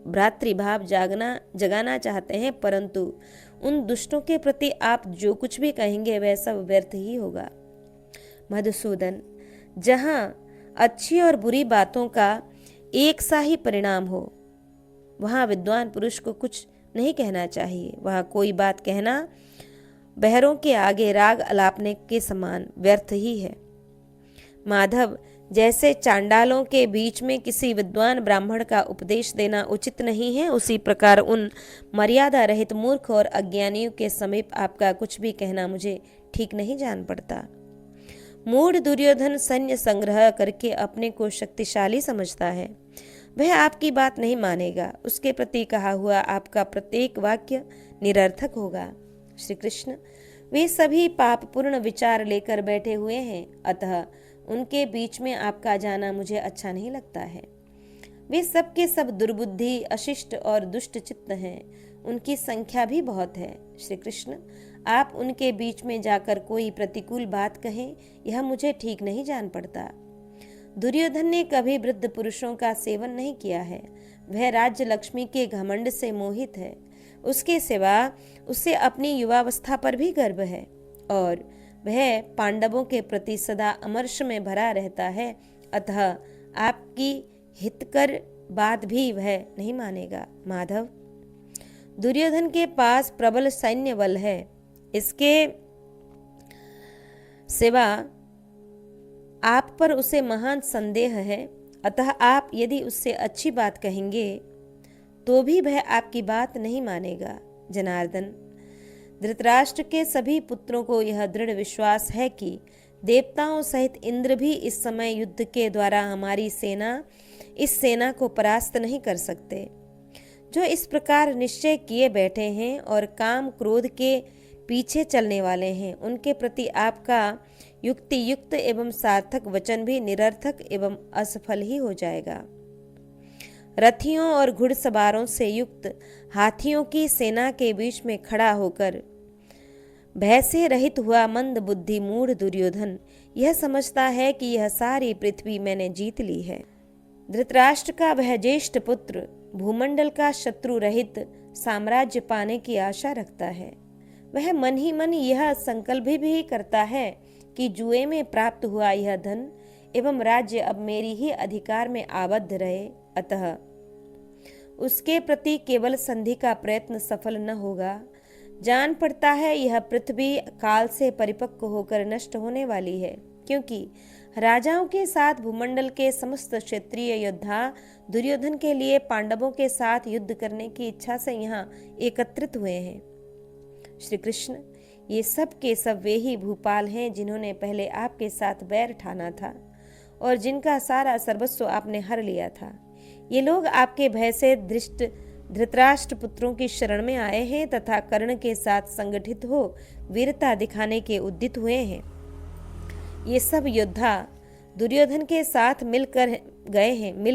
भ्रातृभाव जगाना चाहते हैं, परंतु उन दुष्टों के प्रति आप जो कुछ भी कहेंगे वह सब व्यर्थ ही होगा। मधुसूदन, जहाँ अच्छी और बुरी बातों का एक सा ही परिणाम हो, वहाँ विद्वान पुरुष को कुछ नहीं कहना चाहिए। वहाँ कोई बात कहना बहरों के आगे राग अलापने के समान व्यर्थ ही है। माधव, जैसे चांडालों के बीच में किसी विद्वान ब्राह्मण का उपदेश देना उचित नहीं है, उसी प्रकार उन मर्यादा रहित मूर्ख और अज्ञानियों के समीप आपका कुछ भी कहना मुझे ठीक नहीं जान पड़ता। मूढ़ दुर्योधन सैन्य संग्रह करके अपने को शक्तिशाली समझता है। वह आपकी बात नहीं मानेगा। उसके प्रति कहा हुआ आपका प्रत्येक वाक्य निरर्थक होगा। श्री कृष्ण, वे सभी पापपूर्ण विचार लेकर बैठे हुए हैं, अतः उनके बीच में आपका जाना मुझे अच्छा नहीं लगता है। वे सब के सब दुर्बुद्धि, अशिष्ट और दुष्ट चित्त हैं। उनकी संख्या भी बहुत है। श्री कृष्ण, आप उनके बीच में जाकर कोई प्रतिकूल बात कहें, यह मुझे ठीक नहीं जान पड़ता। दुर्योधन ने कभी वृद्ध पुरुषों का सेवन नहीं किया है। वह राज्य लक्ष्मी के घमंड से मोहित है। उसके सिवा उसे अपनी युवावस्था पर भी गर्व है और वह पांडवों के प्रति सदा अमर्ष में भरा रहता है, अतः आपकी हितकर बात भी वह नहीं मानेगा। माधव, दुर्योधन के पास प्रबल सैन्य बल है। इसके सिवा आप पर उसे महान संदेह है, अतः आप यदि उससे अच्छी बात कहेंगे तो भी वह आपकी बात नहीं मानेगा। जनार्दन, धृतराष्ट्र के सभी पुत्रों को यह दृढ़ विश्वास है कि देवताओं सहित इंद्र भी इस समय युद्ध के द्वारा हमारी इस सेना को परास्त नहीं कर सकते। जो इस प्रकार निश्चय किए बैठे हैं और काम क्रोध के पीछे चलने वाले हैं, उनके प्रति आपका युक्ति युक्त एवं सार्थक वचन भी निरर्थक एवं असफल ही हो जाएगा। रथियों और घुड़सवारों से युक्त हाथियों की सेना के बीच में खड़ा होकर भय से रहित हुआ मंद बुद्धि मूढ़ दुर्योधन यह समझता है कि यह सारी पृथ्वी मैंने जीत ली है। धृतराष्ट्र का वह ज्येष्ठ पुत्र भूमंडल का शत्रु रहित साम्राज्य पाने की आशा रखता है। वह मन ही मन यह संकल्प भी करता है कि जुए में प्राप्त हुआ यह धन एवं राज्य अब मेरी ही अधिकार में आबद्ध रहे, अतः उसके प्रति केवल संधि का प्रयत्न सफल न होगा। जान पड़ता है यह पृथ्वी काल से परिपक्व होकर नष्ट होने वाली है, क्योंकि राजाओं के साथ भूमंडल के समस्त क्षेत्रीय योद्धा दुर्योधन के लिए पांडवों के साथ युद्ध करने की इच्छा से यहाँ एकत्रित हुए हैं। श्री कृष्ण, ये सब के सब वे ही भूपाल हैं जिन्होंने पहले आपके साथ बैर ठाना था और जिनका सारा सर्वस्व आपने हर लिया था। ये लोग आपके भय से धृतराष्ट्र पुत्रों की शरण में आए हैं तथा कर्ण के साथ संगठित हो वीरता दिखाने के उद्यत हुए हैं। ये सब योद्धा दुर्योधन के साथ मिल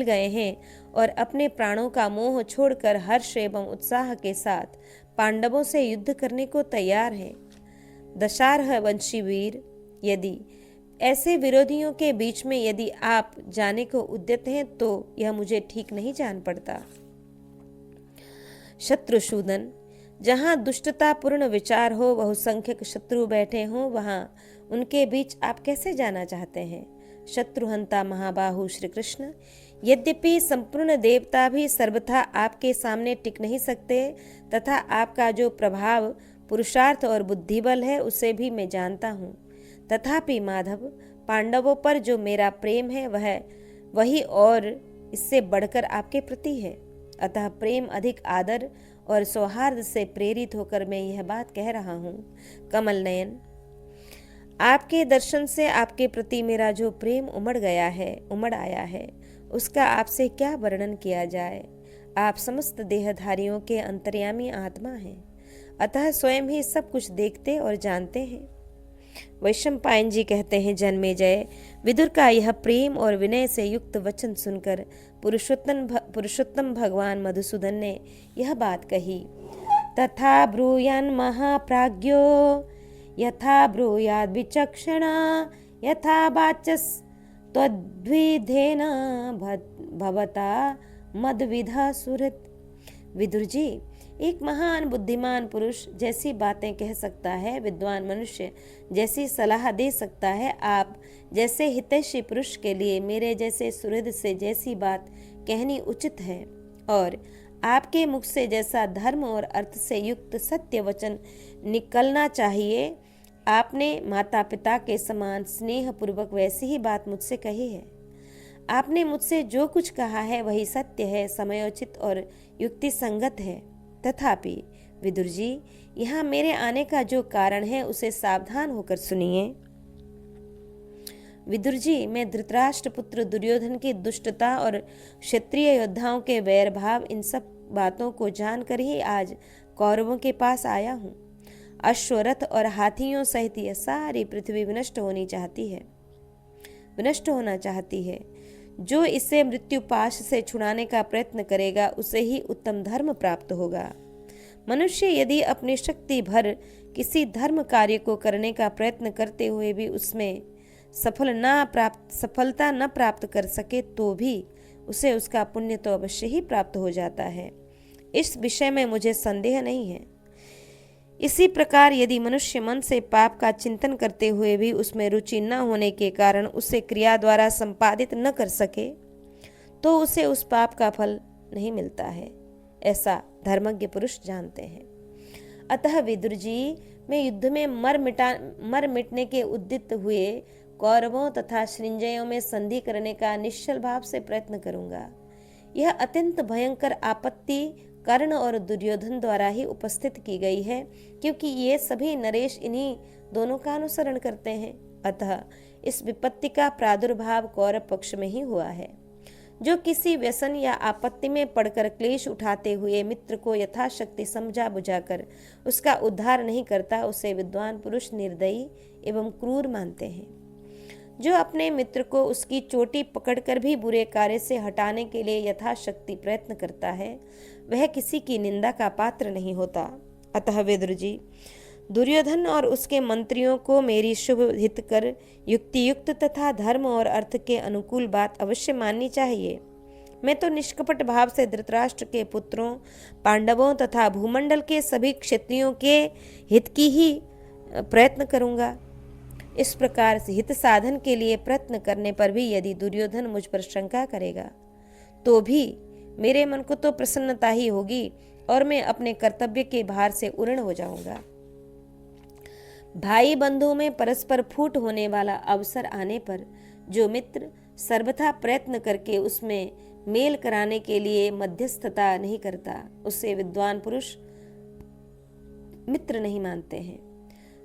गए हैं और अपने प्राणों का मोह छोड़कर हर्ष एवं उत्साह के साथ पांडवों से युद्ध करने को तैयार हैं। दशारह वंशी वीर, यदि ऐसे विरोधियों के बीच में यदि आप जाने को उद्यत हैं तो यह मुझे ठीक नहीं जान पड़ता। शत्रुशूदन, जहाँ दुष्टतापूर्ण विचार हो, बहुसंख्यक शत्रु बैठे हों, वहाँ उनके बीच आप कैसे जाना चाहते हैं। शत्रुहंता महाबाहु श्री कृष्ण, यद्यपि संपूर्ण देवता भी सर्वथा आपके सामने टिक नहीं सकते तथा आपका जो प्रभाव पुरुषार्थ और बुद्धिबल है उसे भी मैं जानता हूँ, तथापि माधव, पांडवों पर जो मेरा प्रेम है वही और इससे बढ़कर आपके प्रति है। अतः प्रेम अधिक आदर और सौहार्द से प्रेरित होकर मैं यह बात कह रहा हूँ। कमल नयन, आपके दर्शन से आपके प्रति मेरा जो प्रेम उमड़ आया है उसका आपसे क्या वर्णन किया जाए। आप समस्त देहधारियों के अंतर्यामी आत्मा हैं, अतः स्वयं ही सब कुछ देखते और जानते हैं। वैशंपायन जी कहते हैं, जन्मेजय, विदुर का यह प्रेम और विनय से युक्त वचन सुनकर पुरुषोत्तम भगवान मधुसूदन ने यह बात कही। तथा ब्रूयान महाप्राज्ञो यथा ब्रूयाद् विचक्षणा यथा वाचस्त्वद्विधेन भवता मद्विधा सुहृत्। विदुर जी, एक महान बुद्धिमान पुरुष जैसी बातें कह सकता है, विद्वान मनुष्य जैसी सलाह दे सकता है, आप जैसे हितैषी पुरुष के लिए मेरे जैसे सुहृद से जैसी बात कहनी उचित है, और आपके मुख से जैसा धर्म और अर्थ से युक्त सत्य वचन निकलना चाहिए, आपने माता पिता के समान स्नेह पूर्वक वैसी ही बात मुझसे कही है। आपने मुझसे जो कुछ कहा है वही सत्य है, समयोचित और युक्ति संगत है। तथापि विदुर जी, यहाँ मेरे आने का जो कारण है उसे सावधान होकर सुनिए। विदुर जी, मैं धृतराष्ट्र पुत्र दुर्योधन की दुष्टता और क्षत्रिय योद्धाओं के वैर भाव, इन सब बातों को जानकर ही आज कौरवों के पास आया हूँ। अश्वरथ और हाथियों सहित यह सारी पृथ्वी विनष्ट होना चाहती है। जो इसे मृत्यु पाश से छुड़ाने का प्रयत्न करेगा उसे ही उत्तम धर्म प्राप्त होगा। मनुष्य यदि अपनी शक्ति भर किसी धर्म कार्य को करने का प्रयत्न करते हुए भी उसमें सफलता न प्राप्त कर सके तो भी उसे उसका पुण्य तो अवश्य ही प्राप्त हो जाता है। इस विषय में मुझे संदेह नहीं है। इसी प्रकार यदि मनुष्य मन से पाप का चिंतन करते हुए भी उसमें रुचि न होने के कारण उसे क्रिया द्वारा संपादित न कर सके तो उसे उस पाप का फल नहीं मिलता है, ऐसा धर्मज्ञ पुरुष जानते हैं। अतः विदुर जी, मैं युद्ध में मर मिटने के उद्यत हुए कौरवों तथा सृंजयों में संधि करने का निश्चल भाव से प्रयत्न करूंगा। यह अत्यंत भयंकर आपत्ति कर्ण और दुर्योधन द्वारा ही उपस्थित की गई है, क्योंकि ये सभी नरेश इन्हीं दोनों का अनुसरण करते हैं। अतः इस विपत्ति का प्रादुर्भाव कौरव पक्ष में ही हुआ है। जो किसी व्यसन या आपत्ति में पड़कर क्लेश उठाते हुए मित्र को यथाशक्ति समझा बुझाकर उसका उद्धार नहीं करता, उसे विद्वान पुरुष निर्दयी एवं क्रूर मानते हैं। जो अपने मित्र को उसकी चोटी पकड़कर भी बुरे कार्य से हटाने के लिए यथाशक्ति प्रयत्न करता है, वह किसी की निंदा का पात्र नहीं होता। अतः विदुर जी, दुर्योधन और उसके मंत्रियों को मेरी शुभ हित कर युक्ति युक्त तथा धर्म और अर्थ के अनुकूल बात अवश्य माननी चाहिए। मैं तो निष्कपट भाव से धृतराष्ट्र के पुत्रों, पांडवों तथा भूमंडल के सभी क्षत्रियों के हित की ही प्रयत्न करूंगा। इस प्रकार से हित साधन के लिए प्रयत्न करने पर भी यदि दुर्योधन मुझ पर शंका करेगा तो भी मेरे मन को तो प्रसन्नता ही होगी और मैं अपने कर्तव्य के भार से उऋण हो जाऊंगा। भाई बंधुओं में परस्पर फूट होने वाला अवसर आने पर जो मित्र सर्वथा प्रयत्न करके उसमें मेल कराने के लिए मध्यस्थता नहीं करता, उसे विद्वान पुरुष मित्र नहीं मानते हैं।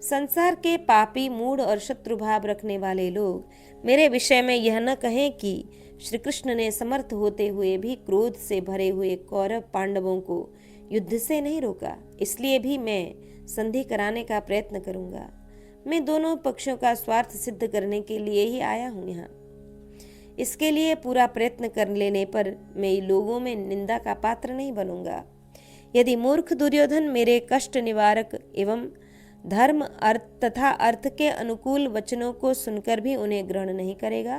संसार के पापी, मूढ़ और शत्रुभाव रखने वाले लोग मेरे विषय में यह न कहें कि श्री कृष्ण ने समर्थ होते हुए भी क्रोध से भरे हुए कौरव पांडवों को युद्ध से नहीं रोका, इसलिए भी मैं संधि कराने का प्रयत्न करूंगा। मैं दोनों पक्षों का स्वार्थ सिद्ध करने के लिए ही आया हूं यहाँ। इसके लिए पूरा प्रयत्न कर लेने पर मैं लोगों में निंदा का पात्र नहीं बनूंगा। यदि मूर्ख दुर्योधन मेरे कष्ट निवारक एवं धर्म अर्थ तथा अर्थ के अनुकूल वचनों को सुनकर भी उन्हें ग्रहण नहीं करेगा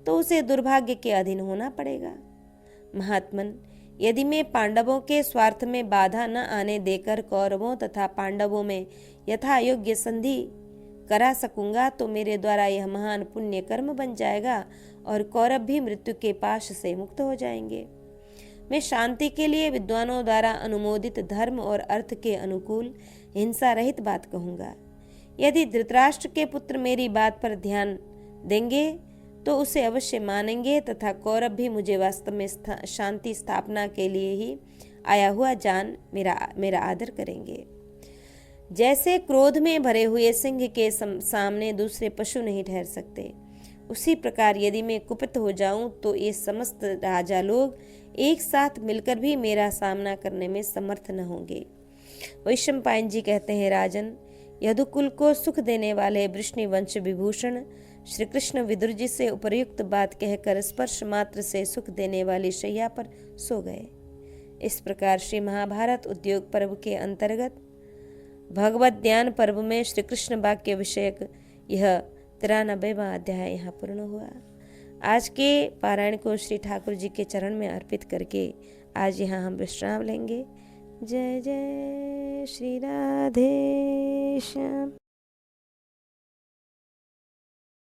तो उसे दुर्भाग्य के अधीन होना पड़ेगा। महात्मन, यदि मैं पांडवों के स्वार्थ में बाधा न आने देकर कौरवों तथा पांडवों में यथा योग्य संधि करा सकूंगा तो मेरे द्वारा यह महान पुण्य कर्म बन जाएगा और कौरव भी मृत्यु के पाश से मुक्त हो जाएंगे। मैं शांति के लिए विद्वानों द्वारा अनुमोदित धर्म और अर्थ के अनुकूल हिंसा रहित बात कहूंगा। यदि धृतराष्ट्र के पुत्र मेरी बात पर ध्यान देंगे तो उसे अवश्य मानेंगे तथा कौरव भी मुझे वास्तव में शांति स्थापना के लिए ही आया हुआ जान मेरा आदर करेंगे। जैसे क्रोध में भरे हुए सिंह के सामने दूसरे पशु नहीं ठहर सकते, उसी प्रकार यदि मैं कुपित हो जाऊं तो ये समस्त राजा लोग एक साथ मिलकर भी मेरा सामना करने में समर्थ न होंगे। वैशंपायन जी कहते हैं, राजन, यदुकुल को सुख देने वाले वृष्णि वंश विभूषण श्री कृष्ण विदुर जी से उपयुक्त बात कहकर स्पर्श मात्र से सुख देने वाली शैया पर सो गए। इस प्रकार श्री महाभारत उद्योग पर्व के अंतर्गत भगवत ज्ञान पर्व में श्री कृष्ण वाक्य विषयक यह 93वां अध्याय यहाँ पूर्ण हुआ। आज के पारायण को श्री ठाकुर जी के चरण में अर्पित करके आज यहाँ हम विश्राम लेंगे। जय जय श्री राधे श्याम।